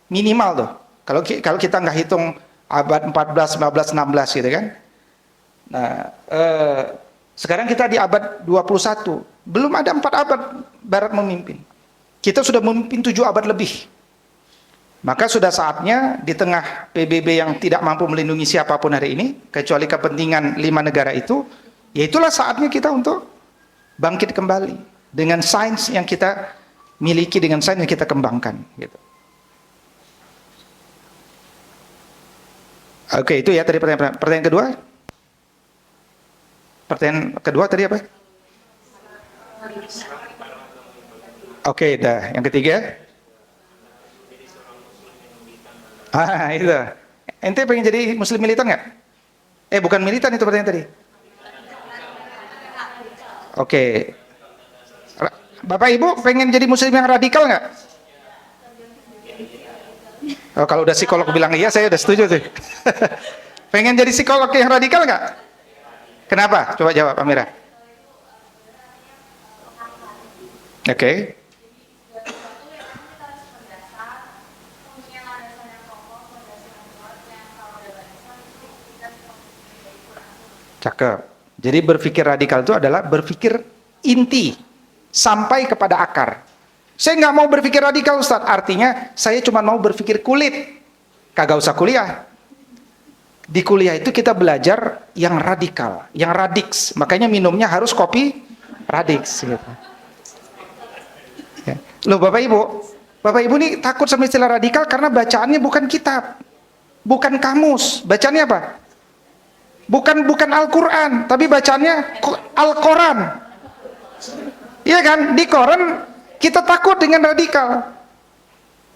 Minimal tuh. Kalau kita nggak hitung abad 14, 15, 16 gitu kan. Nah, sekarang kita di abad 21. Belum ada 4 abad Barat memimpin. Kita sudah memimpin 7 abad lebih. Maka sudah saatnya di tengah PBB yang tidak mampu melindungi siapapun hari ini, kecuali kepentingan 5 negara itu, ya itulah saatnya kita untuk bangkit kembali dengan sains yang kita miliki, dengan sains yang kita kembangkan. Gitu. Oke, itu ya tadi pertanyaan. Pertanyaan kedua? Pertanyaan kedua tadi apa? Oke, dah. Yang ketiga? Itu. Ente pengen jadi muslim militan nggak? Bukan militan itu pertanyaan tadi. Oke. Bapak Ibu pengen jadi muslim yang radikal nggak? Oh, kalau udah psikolog bilang iya, saya udah setuju tuh. Pengen jadi psikolog yang radikal nggak? Kenapa? Coba jawab, Amira. Oke. Cakep. Jadi berpikir radikal itu adalah berpikir inti sampai kepada akar. Saya nggak mau berpikir radikal, Ustaz. Artinya saya cuma mau berpikir kulit. Kagak usah kuliah. Di kuliah itu kita belajar yang radikal, yang radix. Makanya minumnya harus kopi radix. Gitu. Ya. Loh Bapak Ibu nih takut sama istilah radikal karena bacaannya bukan kitab, bukan kamus. Bacaannya apa? Bukan Al-Quran, tapi bacaannya Al-Quran. Iya kan? Di Quran kita takut dengan radikal.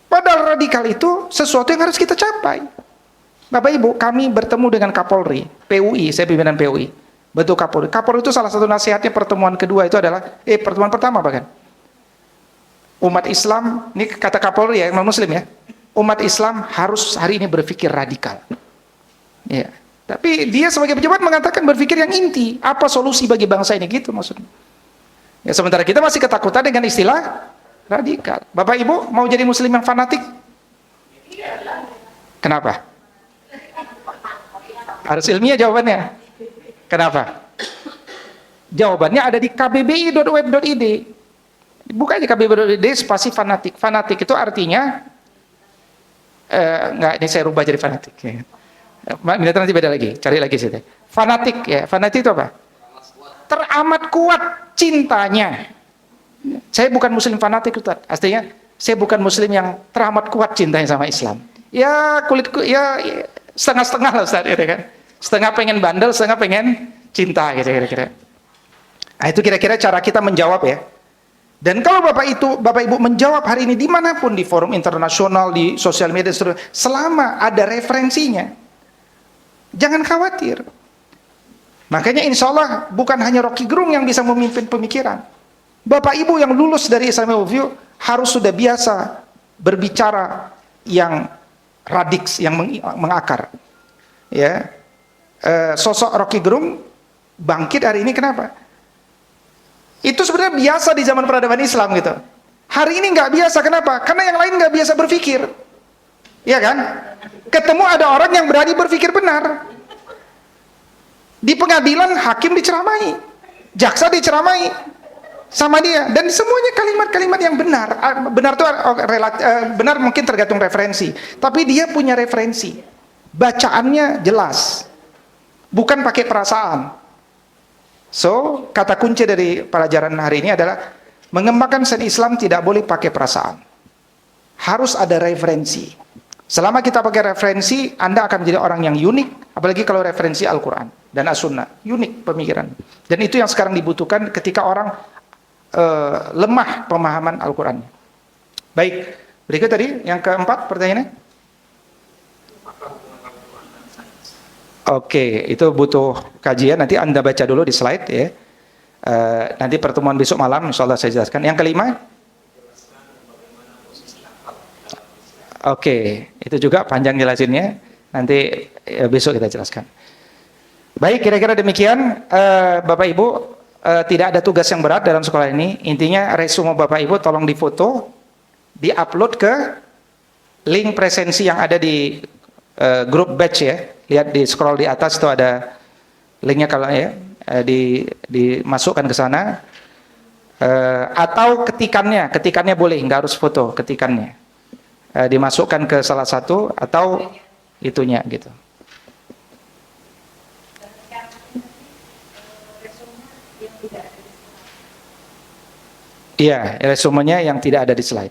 Padahal radikal itu sesuatu yang harus kita capai. Bapak Ibu, kami bertemu dengan Kapolri, PUI, saya pimpinan PUI. Betul Kapolri. Kapolri itu salah satu nasihatnya pertemuan kedua itu adalah, pertemuan pertama bahkan. Umat Islam, ini kata Kapolri ya, non Muslim ya. Umat Islam harus hari ini berpikir radikal. Ya. Tapi dia sebagai pejabat mengatakan berpikir yang inti. Apa solusi bagi bangsa ini gitu maksudnya. Ya, sementara kita masih ketakutan dengan istilah radikal. Bapak Ibu mau jadi muslim yang fanatik? Kenapa? Harus ilmiah jawabannya. Kenapa? Jawabannya ada di kbbi.web.id. Buka aja kbbi.web.id spasi fanatik. Fanatik itu artinya enggak, ini saya rubah jadi fanatik. Minat nanti beda lagi, cari lagi situ. Fanatik ya, fanatik itu apa? Teramat kuat cintanya. Saya bukan muslim fanatik Ustaz. Artinya saya bukan muslim yang teramat kuat cintanya sama Islam. Ya kulitku ya setengah-setengah lah Ustaz gitu kan. Setengah pengen bandel, setengah pengen cinta gitu kira-kira. Nah, itu kira-kira cara kita menjawab ya. Dan kalau Bapak Ibu menjawab hari ini dimanapun, di forum internasional, di sosial media, selama ada referensinya, jangan khawatir. Makanya insya Allah bukan hanya Rocky Gerung yang bisa memimpin pemikiran. Bapak Ibu yang lulus dari Islamic Worldview harus sudah biasa berbicara yang radiks, yang mengakar. Ya, sosok Rocky Gerung bangkit hari ini kenapa? Itu sebenarnya biasa di zaman peradaban Islam gitu. Hari ini nggak biasa, kenapa? Karena yang lain nggak biasa berpikir, ya kan? Ketemu ada orang yang berani berpikir benar. Di pengadilan hakim diceramai, jaksa diceramai sama dia, dan semuanya kalimat-kalimat yang benar. Benar tuh benar mungkin tergantung referensi, tapi dia punya referensi, bacaannya jelas, bukan pakai perasaan. So, kata kunci dari pelajaran hari ini adalah mengembangkan sains Islam tidak boleh pakai perasaan. Harus ada referensi. Selama kita pakai referensi, Anda akan menjadi orang yang unik, apalagi kalau referensi Al-Quran dan As-Sunnah. Unik pemikiran. Dan itu yang sekarang dibutuhkan ketika orang lemah pemahaman Al-Quran. Baik, berikut tadi yang keempat pertanyaannya. Oke, itu butuh kajian. Nanti Anda baca dulu di slide ya. Nanti pertemuan besok malam, insya Allah saya jelaskan. Yang kelima. Oke, itu juga panjang jelasinnya. Nanti besok kita jelaskan. Baik, kira-kira demikian. Bapak Ibu, tidak ada tugas yang berat dalam sekolah ini. Intinya resume Bapak Ibu tolong difoto, diupload ke link presensi yang ada di grup batch ya. Lihat di scroll di atas itu ada linknya kalau ya, dimasukkan ke sana. Atau ketikannya boleh, nggak harus foto, ketikannya. Dimasukkan ke salah satu atau itunya gitu. Iya, resumenya yang tidak ada di slide.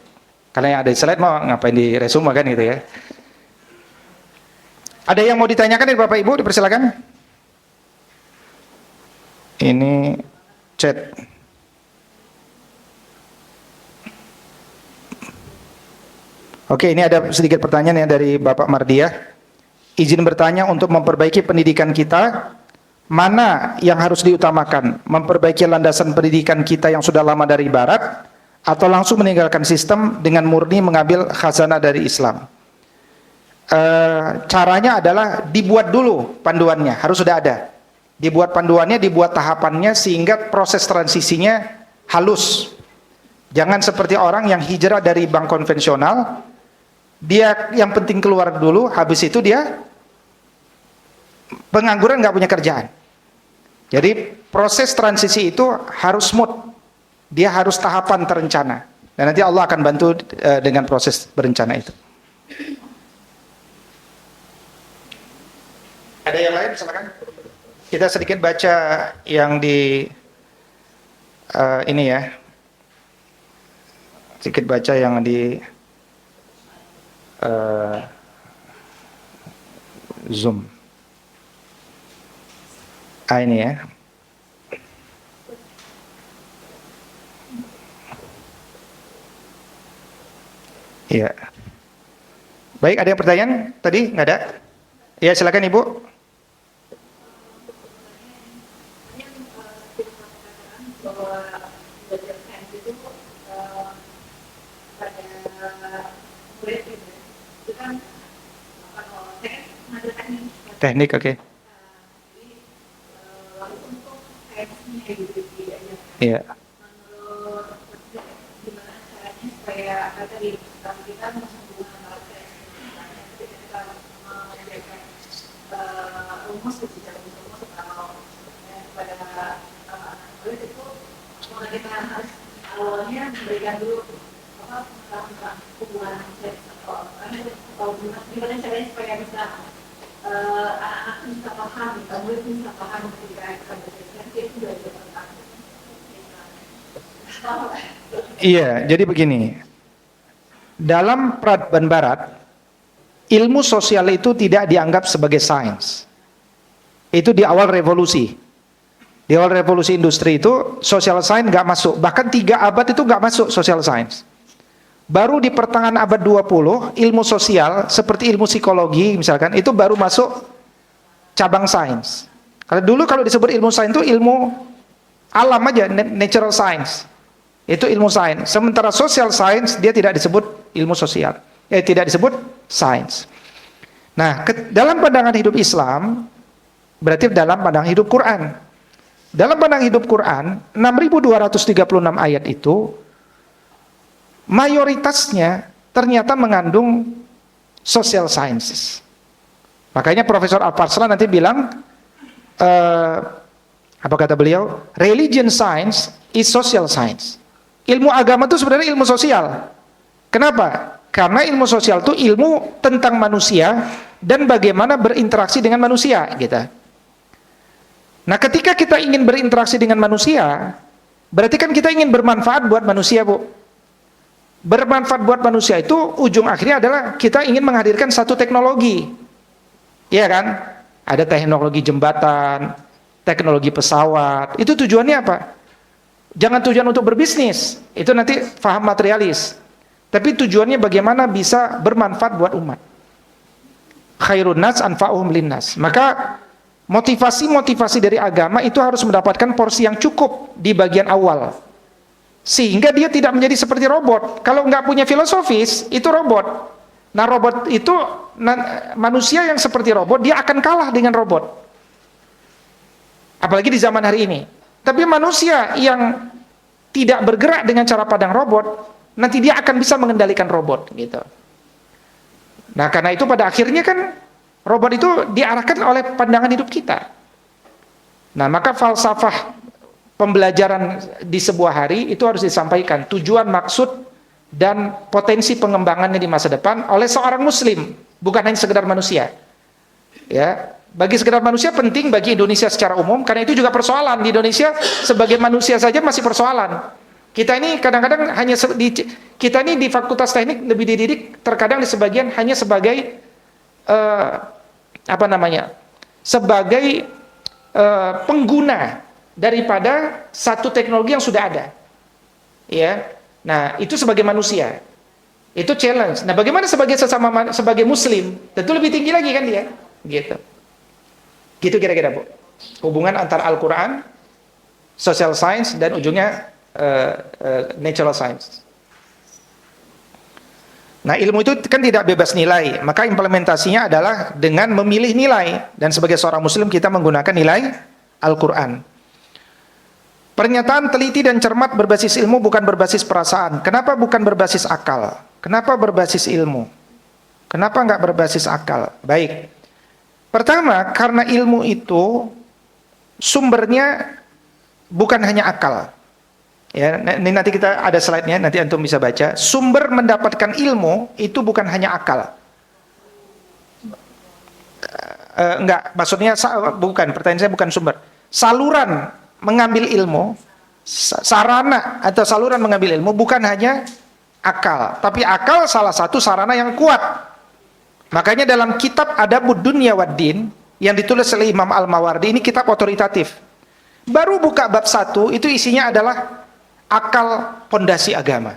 Karena yang ada di slide mau ngapain di resume kan gitu ya. Ada yang mau ditanyakan dari Bapak Ibu? Dipersilakan. Ini chat. Oke, ini ada sedikit pertanyaan ya dari Bapak Mardiah. Izin bertanya, untuk memperbaiki pendidikan kita, mana yang harus diutamakan? Memperbaiki landasan pendidikan kita yang sudah lama dari Barat, atau langsung meninggalkan sistem dengan murni mengambil khazanah dari Islam? Caranya adalah dibuat dulu panduannya, harus sudah ada. Dibuat panduannya, dibuat tahapannya sehingga proses transisinya halus. Jangan seperti orang yang hijrah dari bank konvensional, dia yang penting keluar dulu, habis itu dia pengangguran, nggak punya kerjaan. Jadi proses transisi itu harus smooth, dia harus tahapan terencana, dan nanti Allah akan bantu dengan proses berencana itu. Ada yang lain? Silakan. Kita sedikit baca yang di ini ya. Sedikit baca yang di Zoom. Ini ya. Iya. Baik, ada yang pertanyaan tadi? Nggak ada? Ya, silakan Ibu. Bahwa belajar sains itu pada murid itu kan kalau saya mengajar teknik. Teknik, oke. Jadi untuk sainsnya gitu diajarkan. Iya. Menurut gimana caranya supaya tadi kita menghubungkan antara sains dan ketika kita mengajarkan rumus secara rumus atau kepada anak murid itu mulai kita harus awalnya memberikan dulu tentang hubungan sains atau gimana caranya supaya bisa anak-anak bisa paham, murid bisa paham ketika kita belajar itu belajar tentang Iya, jadi begini. Dalam peradaban barat, ilmu sosial itu tidak dianggap sebagai sains. Itu di awal revolusi. Di awal revolusi industri itu, social science nggak masuk. Bahkan 3 abad itu nggak masuk social science. Baru di pertengahan abad 20, ilmu sosial, seperti ilmu psikologi misalkan, itu baru masuk cabang sains. Kalau disebut ilmu sains itu ilmu alam aja, natural science. Itu ilmu sains. Sementara social science dia tidak disebut ilmu sosial. Tidak disebut sains. Nah, dalam pandangan hidup Islam berarti dalam pandangan hidup Quran. Dalam pandangan hidup Quran, 6.236 ayat itu mayoritasnya ternyata mengandung social sciences. Makanya Profesor Al-Farslan nanti bilang apa kata beliau? Religion science is social science. Ilmu agama itu sebenarnya ilmu sosial. Kenapa? Karena ilmu sosial itu ilmu tentang manusia dan bagaimana berinteraksi dengan manusia, gitu. Nah, ketika kita ingin berinteraksi dengan manusia, berarti kan kita ingin bermanfaat buat manusia, Bu. Bermanfaat buat manusia itu ujung akhirnya adalah kita ingin menghadirkan satu teknologi. Iya kan? Ada teknologi jembatan, teknologi pesawat. Itu tujuannya apa? Jangan tujuan untuk berbisnis, itu nanti faham materialis. Tapi tujuannya bagaimana bisa bermanfaat buat umat. Khairun nas anfa'uhum linnas. Maka motivasi-motivasi dari agama itu harus mendapatkan porsi yang cukup di bagian awal. Sehingga dia tidak menjadi seperti robot. Kalau nggak punya filosofis, itu robot. Nah, robot itu, manusia yang seperti robot, dia akan kalah dengan robot. Apalagi di zaman hari ini. Tapi manusia yang tidak bergerak dengan cara pandang robot, nanti dia akan bisa mengendalikan robot, gitu. Nah, karena itu pada akhirnya kan robot itu diarahkan oleh pandangan hidup kita. Nah, maka falsafah pembelajaran di sebuah hari itu harus disampaikan tujuan, maksud, dan potensi pengembangannya di masa depan oleh seorang muslim, bukan hanya sekedar manusia. Ya. Bagi sekedar manusia penting, bagi Indonesia secara umum, karena itu juga persoalan di Indonesia sebagai manusia saja masih persoalan. Kita ini kadang-kadang hanya kita ini di Fakultas Teknik lebih dididik terkadang di sebagian hanya sebagai sebagai pengguna daripada satu teknologi yang sudah ada. Ya. Nah, itu sebagai manusia. Itu challenge. Nah, bagaimana sebagai muslim? Tentu lebih tinggi lagi kan dia. Gitu. Gitu kira-kira, Bu. Hubungan antara Al-Quran, social science, dan ujungnya natural science. Nah, ilmu itu kan tidak bebas nilai, maka implementasinya adalah dengan memilih nilai. Dan sebagai seorang muslim kita menggunakan nilai Al-Quran. Pernyataan teliti dan cermat berbasis ilmu bukan berbasis perasaan. Kenapa bukan berbasis akal? Kenapa berbasis ilmu? Kenapa nggak berbasis akal? Baik. Pertama, karena ilmu itu sumbernya bukan hanya akal. Ya, ini nanti kita ada slide-nya, nanti antum bisa baca. Sumber mendapatkan ilmu itu bukan hanya akal. Enggak, maksudnya bukan, pertanyaan saya bukan sumber. Saluran mengambil ilmu, sarana atau saluran mengambil ilmu bukan hanya akal, tapi akal salah satu sarana yang kuat. Makanya dalam kitab Adabud Dunya Waddin yang ditulis oleh Imam Al-Mawardi, ini kitab otoritatif. Baru buka bab 1, itu isinya adalah akal pondasi agama.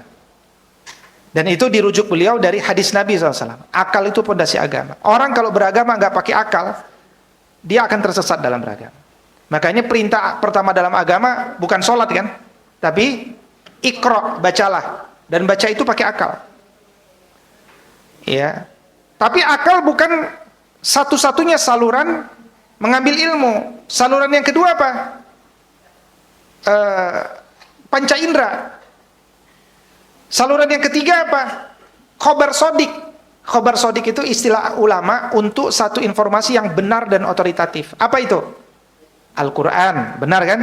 Dan itu dirujuk beliau dari hadis Nabi SAW. Akal itu pondasi agama. Orang kalau beragama nggak pakai akal, dia akan tersesat dalam beragama. Makanya perintah pertama dalam agama bukan sholat kan, tapi iqra, bacalah. Dan baca itu pakai akal. Ya. Tapi akal bukan satu-satunya saluran mengambil ilmu. Saluran yang kedua apa? Panca indera. Saluran yang ketiga apa? Khobar sodik. Khobar sodik itu istilah ulama untuk satu informasi yang benar dan otoritatif. Apa itu? Al-Quran, benar kan?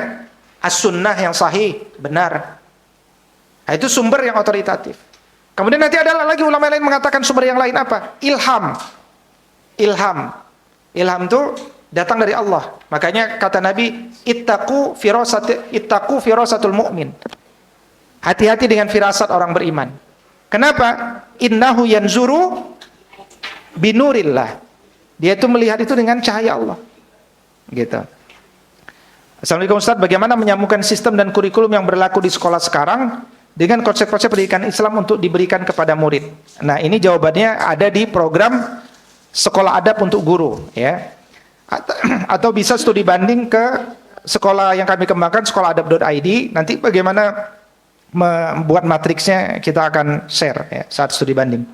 As-Sunnah yang sahih, benar. Nah, itu sumber yang otoritatif. Kemudian nanti ada lagi ulama lain mengatakan sumber yang lain apa? Ilham. Ilham. Ilham itu datang dari Allah. Makanya kata Nabi, ittaqu firasatul mu'min. Hati-hati dengan firasat orang beriman. Kenapa? Innahu yanzuru binurillah. Dia itu melihat itu dengan cahaya Allah. Gitu. Assalamualaikum Ustaz, bagaimana menyambungkan sistem dan kurikulum yang berlaku di sekolah sekarang dengan konsep-konsep pendidikan Islam untuk diberikan kepada murid? Nah, ini jawabannya ada di program Sekolah Adab untuk Guru, ya. Atau bisa studi banding ke sekolah yang kami kembangkan, sekolahdab.id. Nanti bagaimana membuat matriksnya kita akan share ya, saat studi banding.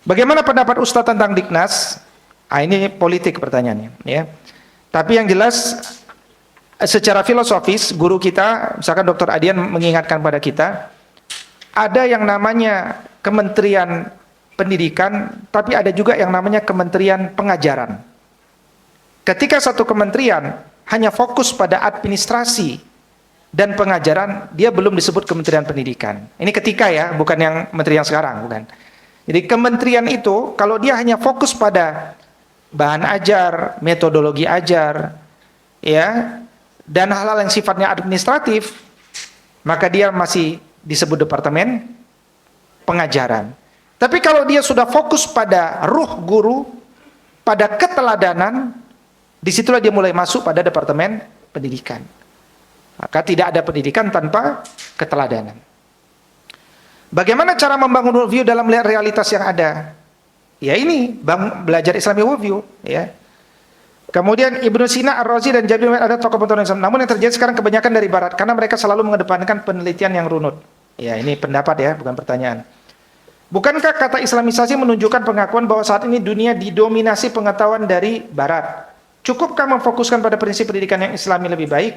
Bagaimana pendapat Ustadz tentang Diknas? Ah, ini politik pertanyaannya, ya. Tapi yang jelas secara filosofis guru kita, misalkan Dr. Adian mengingatkan pada kita, ada yang namanya Kementerian Pendidikan, tapi ada juga yang namanya Kementerian Pengajaran. Ketika satu kementerian hanya fokus pada administrasi dan pengajaran, dia belum disebut Kementerian Pendidikan. Ini ketika ya, bukan yang menteri yang sekarang, bukan. Jadi kementerian itu kalau dia hanya fokus pada bahan ajar, metodologi ajar, ya, dan hal-hal yang sifatnya administratif, maka dia masih disebut Departemen Pengajaran. Tapi kalau dia sudah fokus pada ruh guru, pada keteladanan, disitulah dia mulai masuk pada Departemen Pendidikan. Maka tidak ada pendidikan tanpa keteladanan. Bagaimana cara membangun worldview dalam melihat realitas yang ada? Ya ini, belajar Islamic worldview. Ya. Kemudian Ibnu Sina, Ar-Razi, dan Jabir ada tokoh pengetahuan Islam. Namun yang terjadi sekarang kebanyakan dari Barat, karena mereka selalu mengedepankan penelitian yang runut. Ya ini pendapat ya, bukan pertanyaan. Bukankah kata Islamisasi menunjukkan pengakuan bahwa saat ini dunia didominasi pengetahuan dari Barat? Cukupkah memfokuskan pada prinsip pendidikan yang Islami lebih baik?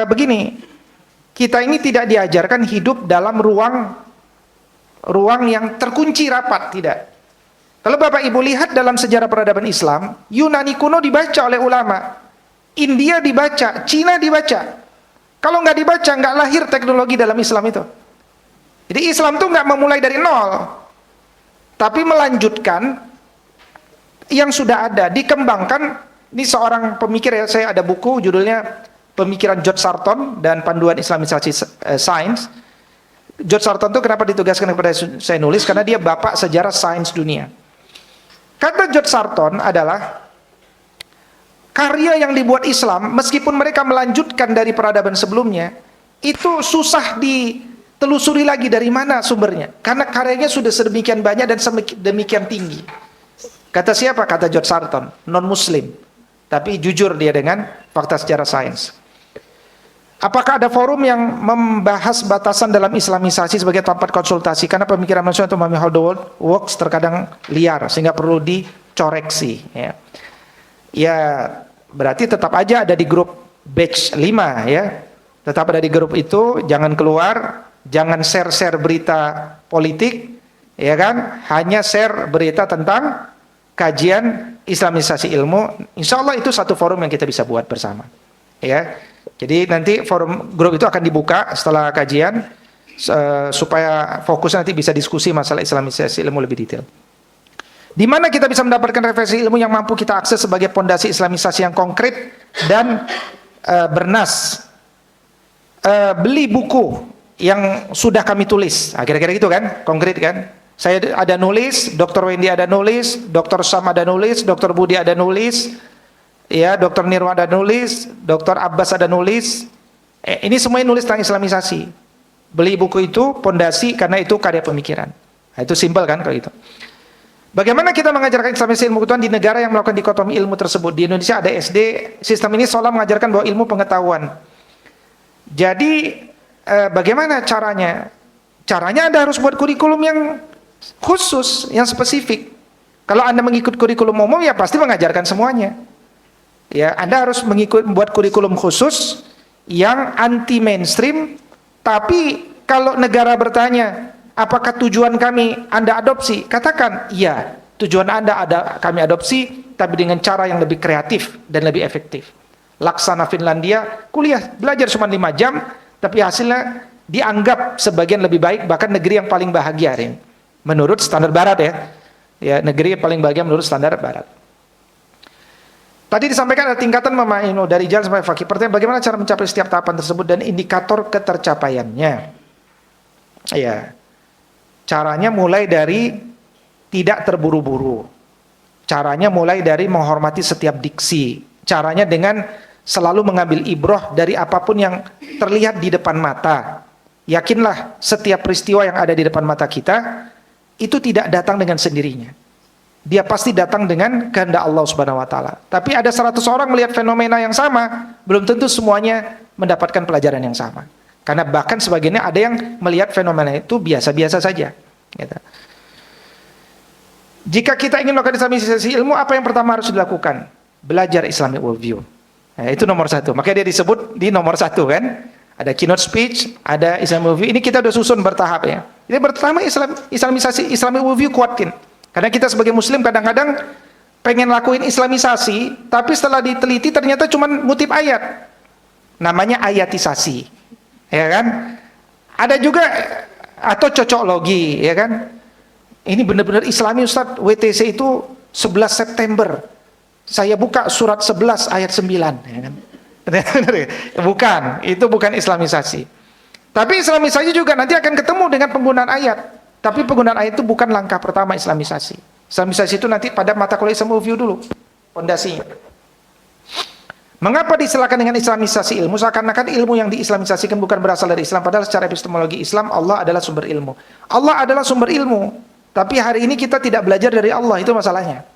Begini, kita ini tidak diajarkan hidup dalam ruang yang terkunci rapat, tidak. Kalau Bapak Ibu lihat dalam sejarah peradaban Islam, Yunani kuno dibaca oleh ulama, India dibaca, Cina dibaca. Kalau nggak dibaca, nggak lahir teknologi dalam Islam itu. Jadi Islam itu nggak memulai dari nol, tapi melanjutkan yang sudah ada, dikembangkan. Ini seorang pemikir ya, saya ada buku judulnya Pemikiran George Sarton dan Panduan Islamisasi Sains. George Sarton itu kenapa ditugaskan kepada saya nulis? Karena dia bapak sejarah sains dunia. Kata George Sarton adalah karya yang dibuat Islam, meskipun mereka melanjutkan dari peradaban sebelumnya, itu susah ditelusuri lagi dari mana sumbernya. Karena karyanya sudah sedemikian banyak dan demikian tinggi. Kata siapa? Kata George Sarton, non-muslim. Tapi jujur dia dengan fakta sejarah sains. Apakah ada forum yang membahas batasan dalam Islamisasi sebagai tempat konsultasi? Karena pemikiran manusia untuk memahami how the world works terkadang liar, sehingga perlu dicoreksi. Ya, berarti tetap aja ada di grup batch 5 ya. Tetap ada di grup itu, jangan keluar, jangan share-share berita politik, ya kan? Hanya share berita tentang kajian Islamisasi ilmu. Insya Allah itu satu forum yang kita bisa buat bersama. Ya. Jadi nanti forum grup itu akan dibuka setelah kajian supaya fokus nanti bisa diskusi masalah Islamisasi ilmu lebih detail. Di mana kita bisa mendapatkan referensi ilmu yang mampu kita akses sebagai pondasi Islamisasi yang konkret dan bernas. Beli buku yang sudah kami tulis. Nah, kira-kira gitu kan, konkret kan. Saya ada nulis, Dr. Wendy ada nulis, Dr. Sam ada nulis, Dr. Budi ada nulis. Ya, Dr. Nirwan ada nulis, Dr. Abbas ada nulis. Ini semuanya nulis tentang Islamisasi. Beli buku itu pondasi karena itu karya pemikiran. Nah, itu simpel kan kalau itu. Bagaimana kita mengajarkan Islamisasi ilmu pengetahuan di negara yang melakukan dikotomi ilmu tersebut? Di Indonesia ada SD, sistem ini seolah mengajarkan bahwa ilmu pengetahuan. Jadi bagaimana caranya? Caranya Anda harus buat kurikulum yang khusus, yang spesifik. Kalau Anda mengikut kurikulum umum ya pasti mengajarkan semuanya. Ya, Anda harus membuat kurikulum khusus yang anti mainstream, tapi kalau negara bertanya, apakah tujuan kami Anda adopsi? Katakan, iya, tujuan Anda kami adopsi, tapi dengan cara yang lebih kreatif dan lebih efektif. Laksana Finlandia, kuliah, belajar cuma 5 jam, tapi hasilnya dianggap sebagian lebih baik, bahkan negeri yang paling bahagia hari ini. Menurut standar barat ya. Ya, negeri yang paling bahagia menurut standar barat. Tadi disampaikan ada tingkatan dari jalan sampai fakih. Pertanyaan, bagaimana cara mencapai setiap tahapan tersebut dan indikator ketercapaiannya? Ya, caranya mulai dari tidak terburu-buru. Caranya mulai dari menghormati setiap diksi. Caranya dengan selalu mengambil ibroh dari apapun yang terlihat di depan mata. Yakinlah setiap peristiwa yang ada di depan mata kita itu tidak datang dengan sendirinya. Dia pasti datang dengan kehendak Allah Subhanahu wa taala. Tapi ada 100 orang melihat fenomena yang sama, belum tentu semuanya mendapatkan pelajaran yang sama. Karena bahkan sebagiannya ada yang melihat fenomena itu biasa-biasa saja. Gitu. Jika kita ingin melakukan Islamisasi ilmu, apa yang pertama harus dilakukan? Belajar Islamic worldview. Nah, itu nomor 1. Makanya dia disebut di nomor 1 kan. Ada keynote speech, ada Islamic worldview. Ini kita udah susun bertahap ya. Ini pertama Islamisasi Islamic worldview kuatkan. Karena kita sebagai muslim kadang-kadang pengen lakuin islamisasi, tapi setelah diteliti ternyata cuma ngutip ayat. Namanya ayatisasi. Ya kan? Ada juga atau cocoklogi, ya kan? Ini benar-benar Islami Ustaz, WTC itu 11 September. Saya buka surat 11 ayat 9, ya kan? Bukan, itu bukan islamisasi. Tapi islamisasi juga nanti akan ketemu dengan penggunaan ayat. Tapi penggunaan ayat itu bukan langkah pertama islamisasi. Islamisasi itu nanti pada mata kuliah Islam Review dulu, fondasinya. Mengapa diistilahkan dengan islamisasi ilmu? Seakan-akan ilmu yang diislamisasikan bukan berasal dari Islam, padahal secara epistemologi Islam Allah adalah sumber ilmu. Allah adalah sumber ilmu, tapi hari ini kita tidak belajar dari Allah, itu masalahnya.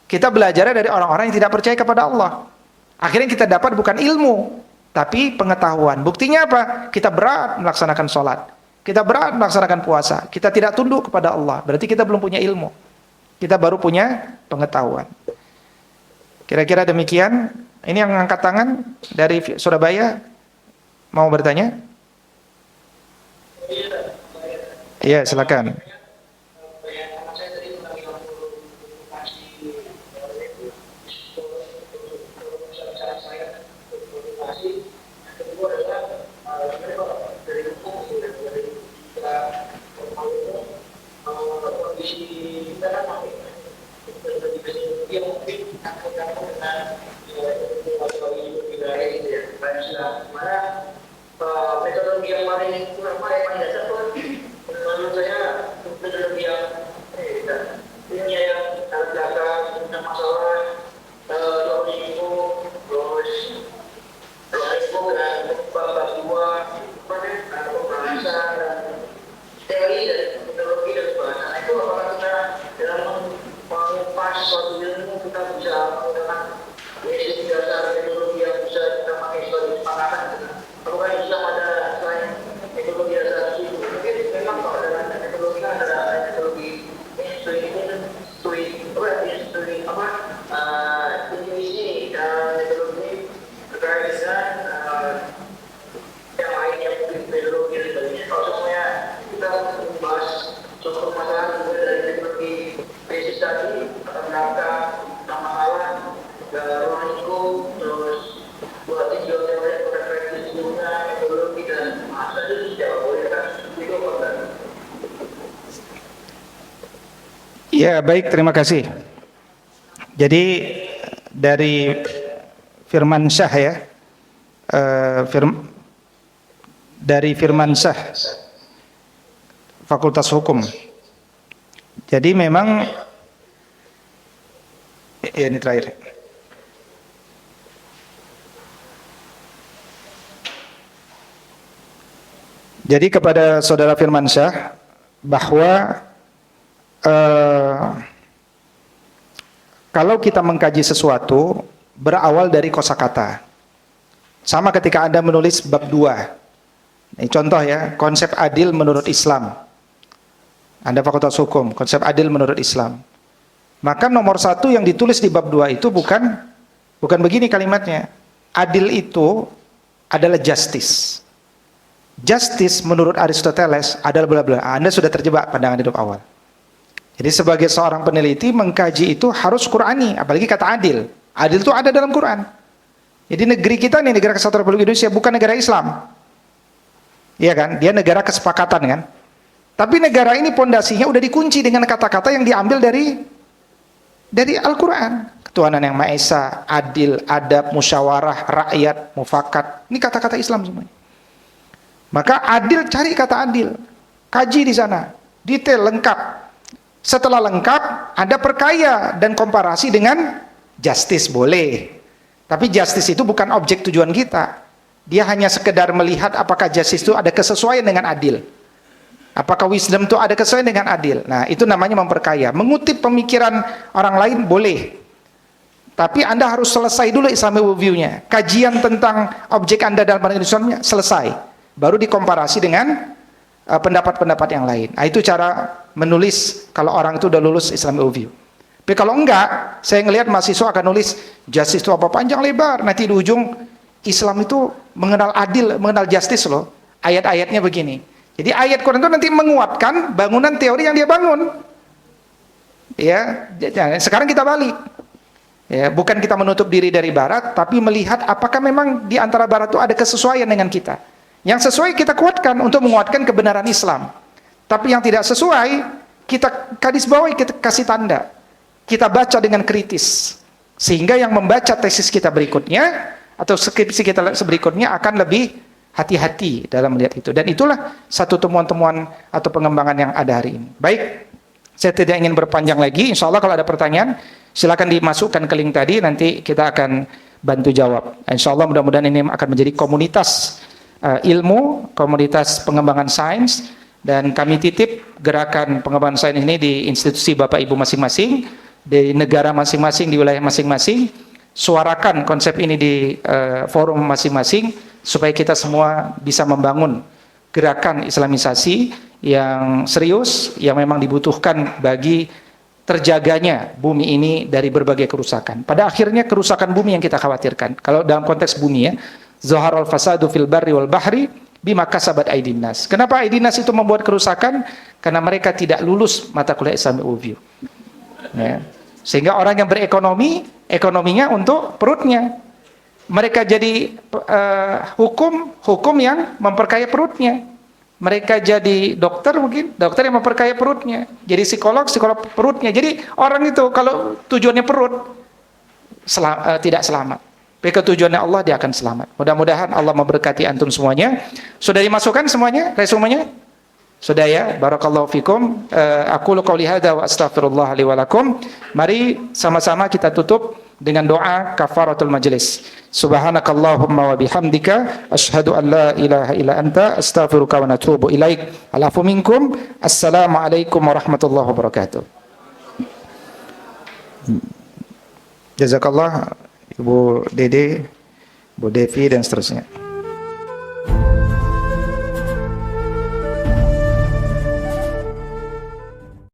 Kita belajar dari orang-orang yang tidak percaya kepada Allah. Akhirnya kita dapat bukan ilmu, tapi pengetahuan. Buktinya apa? Kita berat melaksanakan sholat. Kita berat melaksanakan puasa, kita tidak tunduk kepada Allah, berarti kita belum punya ilmu. Kita baru punya pengetahuan. Kira-kira demikian. Ini yang angkat tangan dari Surabaya, mau bertanya? Iya, silakan. Metodologi yang paling dasar tuh menurut saya metodologi yang punya yang latar belakang tentang masalah risiko, terus risiko dan babak dua pembahasan dan teori dan metodologi dan bahasa itu apakah kita dalam mengupas suatu ilmu kita bisa menggunakan basic dasar metodologi yang bisa kita pakai sebagai kesepakatan. Apakah bisa pada selain metodologi dasar itu mungkin memang kalau ada metodologi kan ada metodologi intuisi dan metodologi terkait dengan yang lain yang mungkin metodologi dan sebagainya. Kalau semuanya kita membahas contoh masalah mulai dari metodologi basis tadi atau rangka masalah ruang lingkup terus buat tinjau teori referensi ilmunya metodologi dan bahasa itu tidak boleh kan itu apa? Ya, baik, terima kasih. Jadi dari Firman Syah ya, dari Firman Syah Fakultas Hukum. Jadi memang ya, ini terakhir. Jadi kepada Saudara Firmansyah bahwa kalau kita mengkaji sesuatu berawal dari kosakata. Sama ketika Anda menulis bab 2. Ini contoh ya, konsep adil menurut Islam. Anda Fakultas Hukum, konsep adil menurut Islam. Maka nomor 1 yang ditulis di bab 2 itu bukan begini kalimatnya. Adil itu adalah justice. Justice menurut Aristoteles adalah bla bla. Anda sudah terjebak pandangan hidup awal. Jadi sebagai seorang peneliti mengkaji itu harus Qurani, apalagi kata adil. Adil itu ada dalam Quran. Jadi negeri kita nih, negara Kesatuan Republik Indonesia bukan negara Islam. Iya kan? Dia negara kesepakatan kan? Tapi negara ini pondasinya udah dikunci dengan kata-kata yang diambil dari Al-Quran. Ketuhanan yang Maha Esa, adil, adab, musyawarah, rakyat, mufakat. Ini kata-kata Islam semuanya. Maka adil, cari kata adil. Kaji di sana. Detail, lengkap. Setelah lengkap, Anda perkaya dan komparasi dengan justice, boleh. Tapi justice itu bukan objek tujuan kita. Dia hanya sekedar melihat apakah justice itu ada kesesuaian dengan adil. Apakah wisdom itu ada kesesuaian dengan adil. Nah, itu namanya memperkaya. Mengutip pemikiran orang lain boleh. Tapi Anda harus selesai dulu Islamic review-nya. Kajian tentang objek Anda dalam pandangan Islamnya selesai. Baru dikomparasi dengan pendapat-pendapat yang lain. Nah, itu cara menulis kalau orang itu udah lulus Islamic review. Tapi kalau enggak, saya ngelihat mahasiswa akan nulis justice itu apa panjang lebar. Nanti di ujung Islam itu mengenal adil, mengenal justice loh. Ayat-ayatnya begini. Jadi ayat Quran itu nanti menguatkan bangunan teori yang dia bangun. Ya, sekarang kita balik. Ya, bukan kita menutup diri dari barat, tapi melihat apakah memang di antara barat itu ada kesesuaian dengan kita. Yang sesuai kita kuatkan untuk menguatkan kebenaran Islam. Tapi yang tidak sesuai, kita garis bawahi, kita kasih tanda. Kita baca dengan kritis. Sehingga yang membaca tesis kita berikutnya atau skripsi kita berikutnya akan lebih hati-hati dalam melihat itu. Dan itulah satu temuan-temuan atau pengembangan yang ada hari ini. Baik, saya tidak ingin berpanjang lagi. Insya Allah kalau ada pertanyaan, silakan dimasukkan ke link tadi, nanti kita akan bantu jawab. Insya Allah mudah-mudahan ini akan menjadi komunitas ilmu, komunitas pengembangan sains, dan kami titip gerakan pengembangan sains ini di institusi Bapak Ibu masing-masing, di negara masing-masing, di wilayah masing-masing. Suarakan konsep ini di forum masing-masing, supaya kita semua bisa membangun gerakan Islamisasi yang serius, yang memang dibutuhkan bagi terjaganya bumi ini dari berbagai kerusakan. Pada akhirnya kerusakan bumi yang kita khawatirkan. Kalau dalam konteks bumi ya, zaharal fasadu fil barri wal bahri bima kasabat aydin nas. Kenapa aydin nas itu membuat kerusakan? Karena mereka tidak lulus mata kuliah Islamic review. Ya. Sehingga orang yang berekonomi, ekonominya untuk perutnya. Mereka jadi hukum yang memperkaya perutnya. Mereka jadi dokter mungkin, dokter yang memperkaya perutnya. Jadi psikolog perutnya. Jadi orang itu kalau tujuannya perut, tidak selamat. Tapi tujuannya Allah, dia akan selamat. Mudah-mudahan Allah memberkati antum semuanya. Sudah dimasukkan semuanya resumenya? Sudah ya, barakallahu fikum. Aqulu qouli hadza wa astaghfirullah li wa lakum. Mari sama-sama kita tutup dengan doa kafaratul majlis. Subhanakallahumma wa bihamdika asyhadu an la ilaha illa anta astaghfiruka wa atubu ilaik. Alafu minkum. Assalamualaikum warahmatullahi wabarakatuh. Jazakallah Ibu Dede, Bu Devi dan seterusnya.